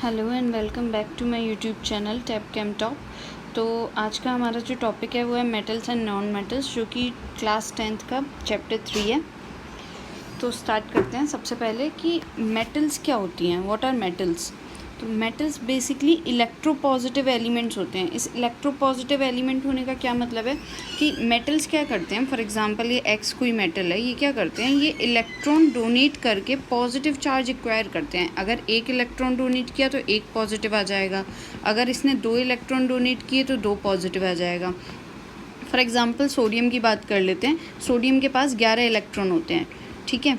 Hello and welcome back to my YouTube channel tap cam top. तो आज का हमारा जो टॉपिक है वो है मेटल्स एंड नॉन मेटल्स, जो कि क्लास 10th का चैप्टर 3 है। तो स्टार्ट करते हैं। सबसे पहले कि मेटल्स क्या होती हैं, व्हाट आर मेटल्स। तो मेटल्स बेसिकली इलेक्ट्रोपॉजिटिव एलिमेंट्स होते हैं। इस इलेक्ट्रोपॉजिटिव एलिमेंट होने का क्या मतलब है कि मेटल्स क्या करते हैं। फॉर एग्जांपल ये एक्स कोई मेटल है, ये क्या करते हैं, ये इलेक्ट्रॉन डोनेट करके पॉजिटिव चार्ज एक्वायर करते हैं। अगर एक इलेक्ट्रॉन डोनेट किया तो एक पॉजिटिव आ जाएगा, अगर इसने 2 इलेक्ट्रॉन डोनेट किए तो 2 पॉजिटिव आ जाएगा। फॉर एग्जांपल सोडियम की बात कर लेते हैं। सोडियम के पास 11 इलेक्ट्रॉन होते हैं, ठीक है,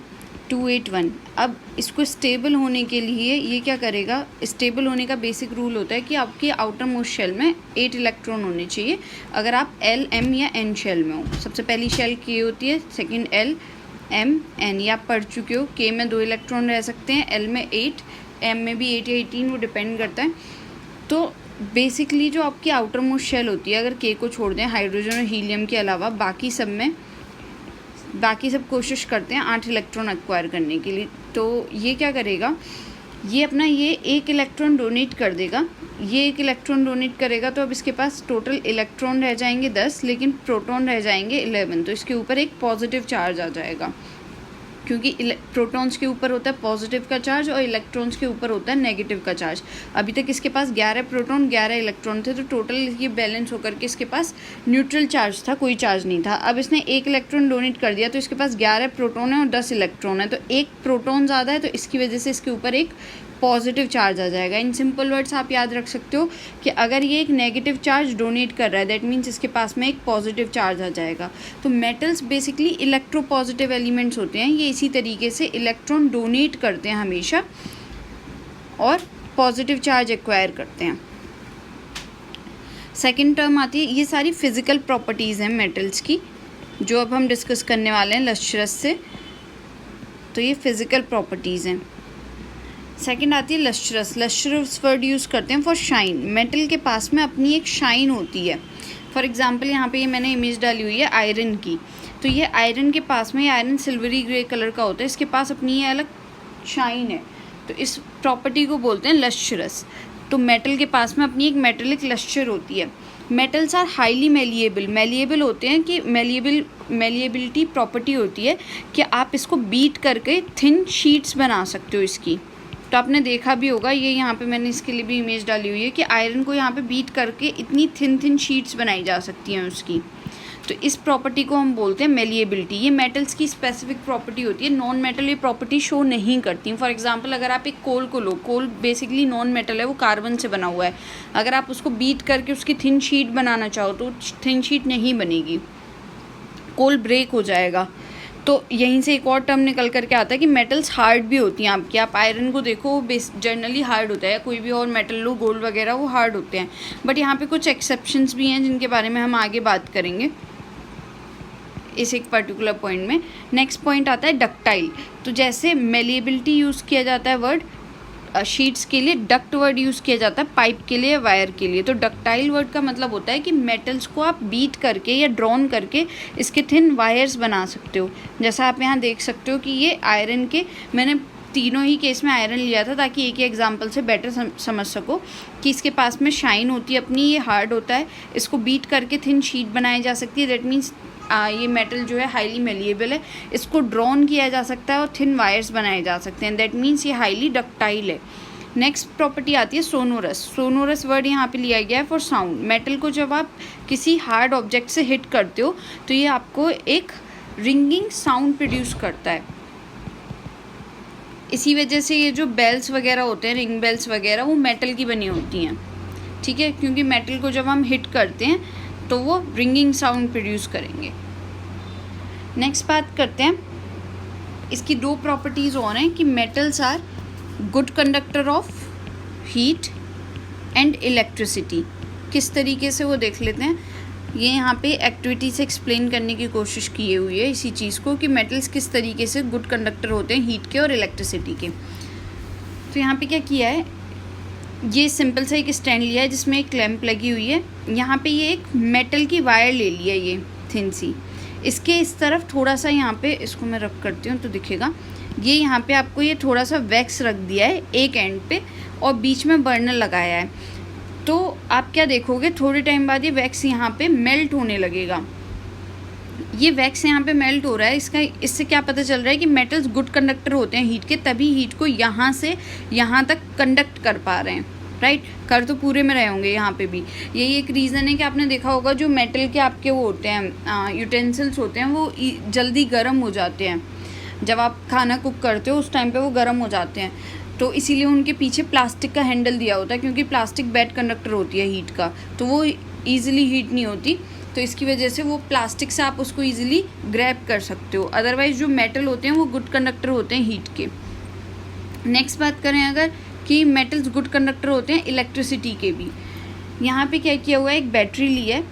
281। अब इसको स्टेबल होने के लिए ये क्या करेगा, स्टेबल होने का बेसिक रूल होता है कि आपके आउटर मोस्ट शेल में 8 इलेक्ट्रॉन होने चाहिए, अगर आप एल एम या एन शेल में हो। सबसे पहली शेल के होती है, सेकंड एल एम एन, ये आप पढ़ चुके हो। के में 2 इलेक्ट्रॉन रह सकते हैं, एल में 8, एम में भी 8 या 18, वो डिपेंड करता है। तो बेसिकली जो आपकी आउटर मोस्ट शेल होती है, अगर के को छोड़ दें, हाइड्रोजन और हीलियम के अलावा बाकी सब कोशिश करते हैं 8 इलेक्ट्रॉन एक्वायर करने के लिए। तो ये क्या करेगा, ये अपना ये 1 इलेक्ट्रॉन डोनेट कर देगा। ये 1 इलेक्ट्रॉन डोनेट करेगा तो अब इसके पास टोटल इलेक्ट्रॉन रह जाएंगे 10, लेकिन प्रोटॉन रह जाएंगे 11। तो इसके ऊपर एक पॉजिटिव चार्ज आ जाएगा, क्योंकि प्रोटॉन्स के ऊपर होता है पॉजिटिव का चार्ज और इलेक्ट्रॉन्स के ऊपर होता है नेगेटिव का चार्ज। अभी तक इसके पास 11 प्रोटॉन 11 इलेक्ट्रॉन थे, तो टोटल ये बैलेंस होकर के इसके पास न्यूट्रल चार्ज था, कोई चार्ज नहीं था। अब इसने 1 इलेक्ट्रॉन डोनेट कर दिया तो इसके पास 11 प्रोटॉन है और 10 इलेक्ट्रॉन है, तो एक प्रोटॉन ज़्यादा है, तो इसकी वजह से इसके ऊपर एक पॉजिटिव चार्ज आ जाएगा। इन सिंपल वर्ड्स आप याद रख सकते हो कि अगर ये एक नेगेटिव चार्ज डोनेट कर रहा है, दैट मीन्स इसके पास में एक पॉजिटिव चार्ज आ जाएगा। तो मेटल्स बेसिकली इलेक्ट्रोपॉजिटिव एलिमेंट्स होते हैं। ये इसी तरीके से इलेक्ट्रॉन डोनेट करते हैं हमेशा और पॉजिटिव चार्ज एक्वायर करते हैं। सेकेंड टर्म आती है, ये सारी फिजिकल प्रॉपर्टीज़ हैं मेटल्स की, जो अब हम डिस्कस करने वाले हैं लस्ट्रस से। तो ये फिजिकल प्रॉपर्टीज़ हैं। सेकंड आती है लस्ट्रस। लस्ट्रस वर्ड यूज़ करते हैं फॉर शाइन। मेटल के पास में अपनी एक शाइन होती है। फॉर एग्जांपल यहाँ पे ये मैंने इमेज डाली हुई है आयरन की। तो ये आयरन के पास में, ये आयरन सिल्वरी ग्रे कलर का होता है, इसके पास अपनी ये अलग शाइन है, तो इस प्रॉपर्टी को बोलते हैं लस्ट्रस। तो मेटल के पास में अपनी एक मेटेलिक लस्टर होती है। Metals are highly malleable. Malleable होते हैं कि मेलिएबिलिटी प्रॉपर्टी होती है कि आप इसको बीट करके थिन शीट्स बना सकते हो इसकी। तो आपने देखा भी होगा, ये यहाँ पे मैंने इसके लिए भी इमेज डाली हुई है कि आयरन को यहाँ पे बीट करके इतनी थिन शीट्स बनाई जा सकती हैं उसकी। तो इस प्रॉपर्टी को हम बोलते हैं मेलिएबिलिटी। ये मेटल्स की स्पेसिफिक प्रॉपर्टी होती है, नॉन मेटल ये प्रॉपर्टी शो नहीं करती। फॉर एग्जांपल अगर आप एक कोल को लो, कोल बेसिकली नॉन मेटल है, वो कार्बन से बना हुआ है। अगर आप उसको बीट करके उसकी थिन शीट बनाना चाहो तो थिन शीट नहीं बनेगी, कोल ब्रेक हो जाएगा। तो यहीं से एक और टर्म निकल करके आता है कि मेटल्स हार्ड भी होती हैं आपकी। आप आयरन को देखो, जनरली हार्ड होता है, कोई भी और मेटल लो, गोल्ड वगैरह, वो हार्ड होते हैं। बट यहाँ पे कुछ एक्सेप्शंस भी हैं जिनके बारे में हम आगे बात करेंगे इस एक पर्टिकुलर पॉइंट में। नेक्स्ट पॉइंट आता है डक्टाइल। तो जैसे मेलिएबिलिटी यूज़ किया जाता है वर्ड शीट्स के लिए, डक्ट वर्ड यूज़ किया जाता है पाइप के लिए, वायर के लिए। तो डक्टाइल वर्ड का मतलब होता है कि मेटल्स को आप बीट करके या ड्रॉन करके इसके थिन वायर्स बना सकते हो। जैसा आप यहाँ देख सकते हो कि ये आयरन के, मैंने तीनों ही केस में आयरन लिया था ताकि एक ही एग्जांपल से बेटर समझ सको कि इसके पास में शाइन होती है अपनी, ये हार्ड होता है, इसको बीट करके थिन शीट बनाई जा सकती है। दैट मीन्स ये मेटल जो है हाईली मेलिएबल है, इसको ड्रॉन किया जा सकता है और थिन वायर्स बनाए जा सकते हैं। दैट मीन्स ये हाईली डक्टाइल है। नेक्स्ट प्रॉपर्टी आती है सोनोरस। सोनोरस वर्ड यहाँ पे लिया गया है फॉर साउंड। मेटल को जब आप किसी हार्ड ऑब्जेक्ट से हिट करते हो तो ये आपको एक रिंगिंग साउंड प्रोड्यूस करता है। इसी वजह से ये जो बेल्स वगैरह होते हैं, रिंग बेल्स वगैरह, वो मेटल की बनी होती हैं, ठीक है, क्योंकि मेटल को जब हम हिट करते हैं तो वो रिंगिंग साउंड प्रोड्यूस करेंगे। नेक्स्ट बात करते हैं, इसकी 2 प्रॉपर्टीज़ और हैं कि metals are good conductor of heat and electricity. किस तरीके से वो देख लेते हैं। ये यहाँ पे एक्टिविटी से एक्सप्लेन करने की कोशिश की हुई है इसी चीज़ को कि मेटल्स किस तरीके से गुड कंडक्टर होते हैं हीट के और इलेक्ट्रिसिटी के। तो यहाँ पे क्या किया है, ये सिंपल सा एक स्टैंड लिया है जिसमें एक क्लैंप लगी हुई है। यहाँ पे ये एक मेटल की वायर ले लिया, ये थिन सी, इसके इस तरफ थोड़ा सा, यहाँ पे इसको मैं रब करती हूँ तो दिखेगा, ये यहाँ पे आपको ये थोड़ा सा वैक्स रख दिया है एक एंड पे, और बीच में बर्नर लगाया है, तो आप क्या देखोगे, थोड़े टाइम बाद ये वैक्स यहाँ पे मेल्ट होने लगेगा। ये वैक्स यहाँ पे मेल्ट हो रहा है, इससे क्या पता चल रहा है कि मेटल्स गुड कंडक्टर होते हैं हीट के, तभी हीट को यहाँ से यहाँ तक कंडक्ट कर पा रहे हैं, राइट। कर तो पूरे में रहे होंगे यहाँ पे भी। यही एक रीज़न है कि आपने देखा होगा जो मेटल के आपके वो होते हैं यूटेंसिल्स होते हैं, वो जल्दी गर्म हो जाते हैं। जब आप खाना कुक करते हो उस टाइम पे वो गर्म हो जाते हैं, तो इसीलिए उनके पीछे प्लास्टिक का हैंडल दिया होता है, क्योंकि प्लास्टिक बैड कंडक्टर होती है हीट का, तो वो ईजिली हीट नहीं होती, तो इसकी वजह से वो प्लास्टिक से आप उसको ईजिली ग्रैब कर सकते हो। अदरवाइज़ जो मेटल होते हैं वो गुड कंडक्टर होते हैं हीट के। नेक्स्ट बात करें अगर कि मेटल्स गुड कंडक्टर होते हैं इलेक्ट्रिसिटी के भी। यहाँ पे क्या किया हुआ है, एक बैटरी ली है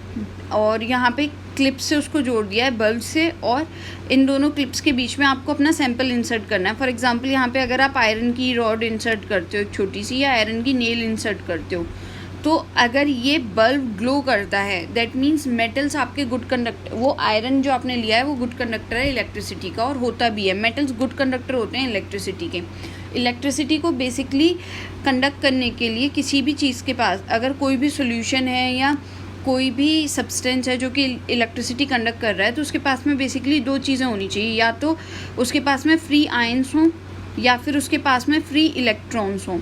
और यहाँ पे क्लिप से उसको जोड़ दिया है बल्ब से, और इन दोनों क्लिप्स के बीच में आपको अपना सैंपल इंसर्ट करना है। फॉर एग्जांपल यहाँ पे अगर आप आयरन की रॉड इंसर्ट करते हो एक छोटी सी, या आयरन की नेल इंसर्ट करते हो, तो अगर ये बल्ब ग्लो करता है दैट मीन्स मेटल्स आपके गुड कंडक्टर, वो आयरन जो आपने लिया है वो गुड कंडक्टर है इलेक्ट्रिसिटी का, और होता भी है। मेटल्स गुड कंडक्टर होते हैं इलेक्ट्रिसिटी के। इलेक्ट्रिसिटी को बेसिकली कंडक्ट करने के लिए किसी भी चीज़ के पास अगर कोई भी सोल्यूशन है या कोई भी सब्सटेंस है जो कि इलेक्ट्रिसिटी कंडक्ट कर रहा है, तो उसके पास में बेसिकली दो चीज़ें होनी चाहिए, या तो उसके पास में फ्री आयंस हों या फिर उसके पास में फ्री इलेक्ट्रॉन्स हों।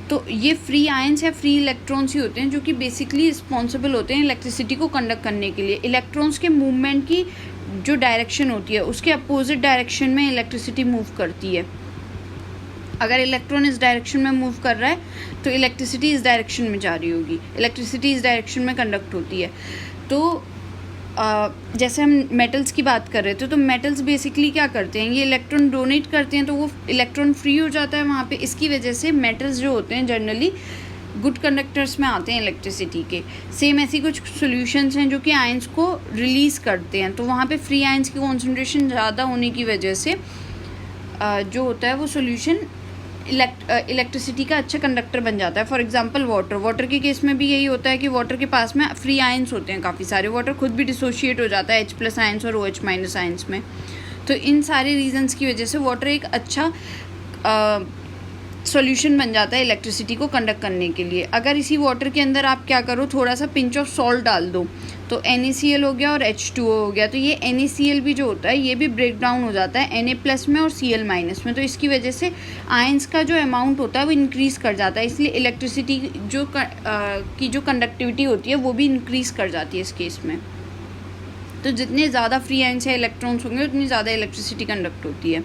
तो ये फ्री आयंस या फ्री इलेक्ट्रॉन्स ही होते हैं जो कि बेसिकली रिस्पॉन्सिबल होते हैं इलेक्ट्रिसिटी को कंडक्ट करने के लिए। इलेक्ट्रॉन्स के मूवमेंट की जो डायरेक्शन होती है उसके अपोजिट डायरेक्शन में इलेक्ट्रिसिटी मूव करती है। अगर इलेक्ट्रॉन इस डायरेक्शन में मूव कर रहा है तो इलेक्ट्रिसिटी इस डायरेक्शन में जा रही होगी, इलेक्ट्रिसिटी इस डायरेक्शन में कंडक्ट होती है। तो जैसे हम मेटल्स की बात कर रहे थे, तो मेटल्स बेसिकली क्या करते हैं, ये इलेक्ट्रॉन डोनेट करते हैं, तो वो इलेक्ट्रॉन फ्री हो जाता है वहाँ पे। इसकी वजह से मेटल्स जो होते हैं जनरली गुड कंडक्टर्स में आते हैं इलेक्ट्रिसिटी के। सेम ऐसी कुछ सॉल्यूशंस हैं जो कि आयंस को रिलीज़ करते हैं, तो वहाँ पे फ्री आयंस की कॉन्सेंट्रेशन ज़्यादा होने की वजह से जो होता है वो सॉल्यूशन इलेक्ट्रिसिटी का अच्छा कंडक्टर बन जाता है। फॉर एग्जांपल वाटर के केस में भी यही होता है कि वाटर के पास में फ्री आयंस होते हैं काफ़ी सारे, वाटर खुद भी डिसोशिएट हो जाता है H+ आयंस और OH- आयंस में। तो इन सारे रीजंस की वजह से वाटर एक अच्छा सॉल्यूशन बन जाता है इलेक्ट्रिसिटी को कंडक्ट करने के लिए। अगर इसी वाटर के अंदर आप क्या करो, थोड़ा सा पिंच ऑफ सॉल्ट डाल दो, तो NaCl हो गया और H2O हो गया। तो ये NaCl भी जो होता है ये भी ब्रेक डाउन हो जाता है Na+ में और Cl- में, तो इसकी वजह से आयंस का जो अमाउंट होता है वो इंक्रीज़ कर जाता है। इसलिए इलेक्ट्रिसिटी जो की जो कंडक्टिविटी होती है वो भी इंक्रीज़ कर जाती है इस केस में। तो जितने ज़्यादा फ्री आयंस या इलेक्ट्रॉन्स होंगे उतनी ज़्यादा इलेक्ट्रिसिटी कंडक्ट होती है।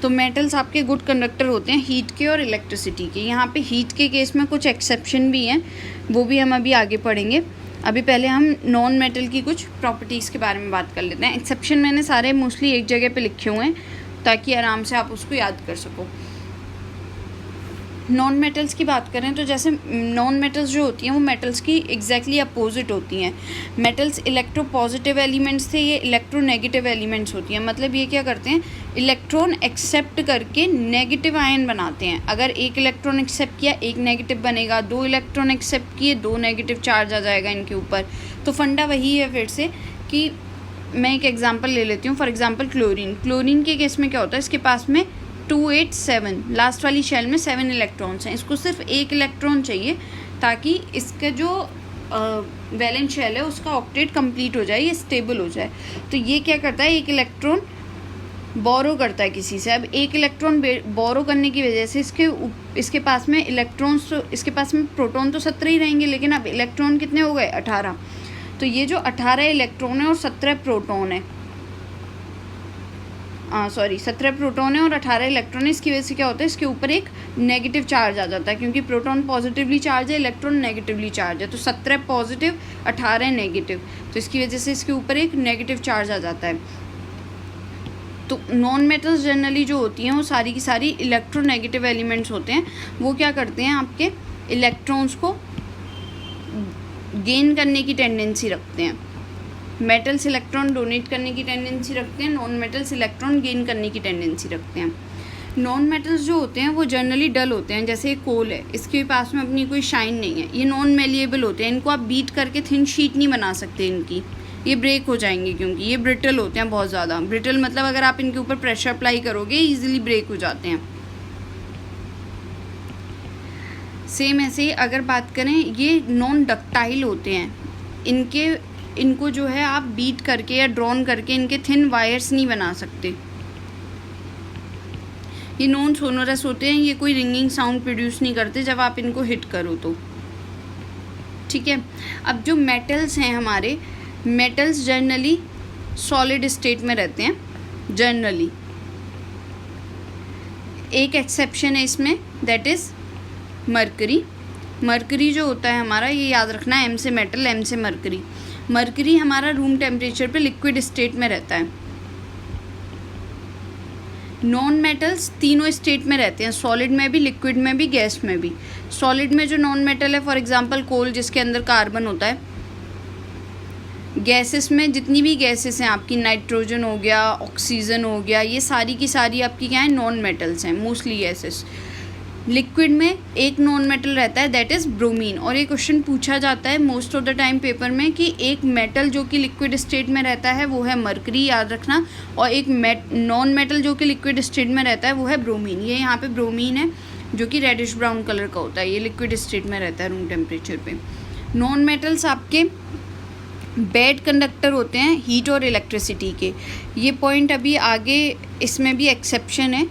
तो मेटल्स आपके गुड कंडक्टर होते हैं हीट के और इलेक्ट्रिसिटी के। यहाँ पे हीट के केस में कुछ एक्सेप्शन भी हैं, वो भी हम अभी आगे पढ़ेंगे। अभी पहले हम नॉन मेटल की कुछ प्रॉपर्टीज़ के बारे में बात कर लेते हैं। एक्सेप्शन मैंने सारे मोस्टली एक जगह पे लिखे हुए हैं ताकि आराम से आप उसको याद कर सको। नॉन मेटल्स की बात करें तो जैसे नॉन मेटल्स जो होती हैं वो मेटल्स की एग्जैक्टली अपोजिट होती हैं। मेटल्स इलेक्ट्रोपॉजिटिव एलिमेंट्स थे, ये इलेक्ट्रोनेगेटिव एलिमेंट्स होती हैं। मतलब ये क्या करते हैं, इलेक्ट्रॉन एक्सेप्ट करके नेगेटिव आयन बनाते हैं। अगर एक इलेक्ट्रॉन एक्सेप्ट किया एक नेगेटिव बनेगा, दो इलेक्ट्रॉन एक्सेप्ट किए दो नेगेटिव चार्ज आ जाएगा इनके ऊपर। तो फंडा वही है फिर से कि मैं एक एग्जांपल ले लेती हूँ। फॉर एग्जांपल क्लोरीन के केस में क्या होता है, इसके पास में 287 लास्ट वाली शेल में 7 इलेक्ट्रॉन्स हैं। इसको सिर्फ एक इलेक्ट्रॉन चाहिए ताकि इसका जो वैलेंस शेल है उसका ऑक्टेट कंप्लीट हो जाए, ये स्टेबल हो जाए। तो ये क्या करता है, एक इलेक्ट्रॉन बोरो करता है किसी से। अब एक इलेक्ट्रॉन बोरो करने की वजह से इसके पास में इलेक्ट्रॉन्स, तो इसके पास में प्रोटॉन तो 17 ही रहेंगे, लेकिन अब इलेक्ट्रॉन कितने हो गए, 18। तो ये जो 18 इलेक्ट्रॉन है और 17 प्रोटॉन है, 17 प्रोटॉन है और 18 इलेक्ट्रॉन है। इसकी वजह से क्या होता है, इसके ऊपर एक नेगेटिव चार्ज आ जाता है, क्योंकि प्रोटॉन पॉजिटिवली चार्ज है, इलेक्ट्रॉन नेगेटिवली चार्ज है। तो 17 पॉजिटिव 18 नेगेटिव, तो इसकी वजह से इसके ऊपर एक नेगेटिव चार्ज आ जाता है। तो नॉन मेटल्स जनरली जो होती हैं वो सारी की सारी इलेक्ट्रोनेगेटिव एलिमेंट्स होते हैं। वो क्या करते हैं, आपके इलेक्ट्रॉन्स को गेन करने की टेंडेंसी रखते हैं। मेटल्स इलेक्ट्रॉन डोनेट करने की टेंडेंसी रखते हैं, नॉन मेटल्स इलेक्ट्रॉन गेन करने की टेंडेंसी रखते हैं। नॉन मेटल्स जो होते हैं वो जनरली डल होते हैं। जैसे कोल है, इसके पास में अपनी कोई शाइन नहीं है, ये नॉन मेलिएबल होते हैं। इनको आप बीट करके थिन शीट नहीं बना सकते इनकी, ये ब्रेक हो जाएंगे क्योंकि ये ब्रिटल होते हैं बहुत ज़्यादा। ब्रिटल मतलब अगर आप इनके ऊपर प्रेशर अप्लाई करोगे ईजिली ब्रेक हो जाते हैं। सेम ऐसे ही अगर बात करें, ये नॉन डक्टाइल होते हैं, इनको जो है आप बीट करके या ड्रॉन करके इनके थिन वायर्स नहीं बना सकते। ये नॉन सोनोरस होते हैं, ये कोई रिंगिंग साउंड प्रोड्यूस नहीं करते जब आप इनको हिट करो तो, ठीक है। अब जो मेटल्स हैं हमारे, मेटल्स जनरली सॉलिड स्टेट में रहते हैं जनरली। एक एक्सेप्शन है इसमें, दैट इज़ मरकरी। मरकरी जो होता है हमारा, ये याद रखना, एम से मेटल, एम से मरकरी। मरकरी हमारा रूम टेम्परेचर पे लिक्विड स्टेट में रहता है। नॉन मेटल्स तीनों स्टेट में रहते हैं, सॉलिड में भी, लिक्विड में भी, गैस में भी। सॉलिड में जो नॉन मेटल है, फॉर एग्जांपल कोल जिसके अंदर कार्बन होता है। गैसेस में जितनी भी गैसेस हैं आपकी, नाइट्रोजन हो गया, ऑक्सीजन हो गया, ये सारी की सारी आपकी क्या है, नॉन मेटल्स हैं, मोस्टली गैसेस। लिक्विड में एक नॉन मेटल रहता है, दैट इज़ ब्रोमीन। और ये क्वेश्चन पूछा जाता है most of the time paper में कि एक मेटल जो कि लिक्विड स्टेट में रहता है वो है मरकरी, याद रखना, और एक नॉन मेटल जो कि लिक्विड स्टेट में रहता है वो है ब्रोमीन। ये यहाँ पे ब्रोमीन है जो कि रेडिश ब्राउन कलर का होता है, ये लिक्विड स्टेट में रहता है रूम टेम्परेचर पे। नॉन मेटल्स आपके बैड कंडक्टर होते हैं हीट और इलेक्ट्रिसिटी के। ये पॉइंट अभी आगे इसमें भी एक्सेप्शन है।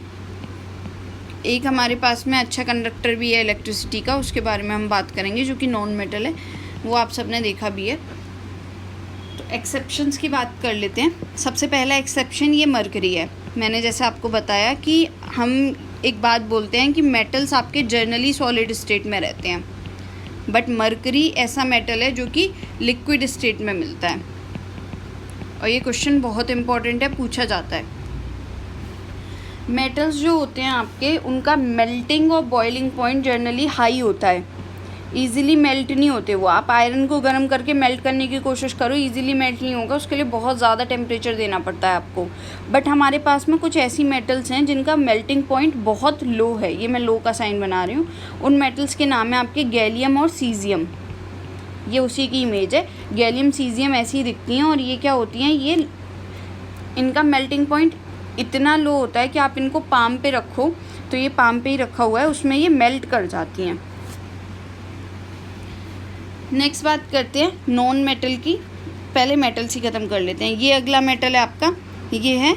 एक हमारे पास में अच्छा कंडक्टर भी है इलेक्ट्रिसिटी का, उसके बारे में हम बात करेंगे, जो कि नॉन मेटल है, वो आप सबने देखा भी है। तो एक्सेप्शंस की बात कर लेते हैं। सबसे पहला एक्सेप्शन ये मरकरी है। मैंने जैसे आपको बताया कि हम एक बात बोलते हैं कि मेटल्स आपके जनरली सॉलिड स्टेट में रहते हैं, बट मरकरी ऐसा मेटल है जो कि लिक्विड स्टेट में मिलता है। और ये क्वेश्चन बहुत इंपॉर्टेंट है, पूछा जाता है। मेटल्स जो होते हैं आपके, उनका मेल्टिंग और बॉइलिंग पॉइंट जनरली हाई होता है, इजीली मेल्ट नहीं होते वो। आप आयरन को गर्म करके मेल्ट करने की कोशिश करो, इजीली मेल्ट नहीं होगा, उसके लिए बहुत ज़्यादा टेम्परेचर देना पड़ता है आपको। बट हमारे पास में कुछ ऐसी मेटल्स हैं जिनका मेल्टिंग पॉइंट बहुत लो है, ये मैं लो का साइन बना रही हूँ। उन मेटल्स के नाम है आपके गैलियम और सीजियम। ये उसी की इमेज है, गैलियम सीजियम ऐसी ही दिखती हैं। और ये क्या होती हैं, ये इनका मेल्टिंग पॉइंट इतना लो होता है कि आप इनको पाम पे रखो, तो ये पाम पे ही रखा हुआ है, उसमें ये मेल्ट कर जाती हैं। नेक्स्ट बात करते हैं नॉन मेटल की। पहले मेटल्स ही ख़त्म कर लेते हैं। ये अगला मेटल है आपका, ये है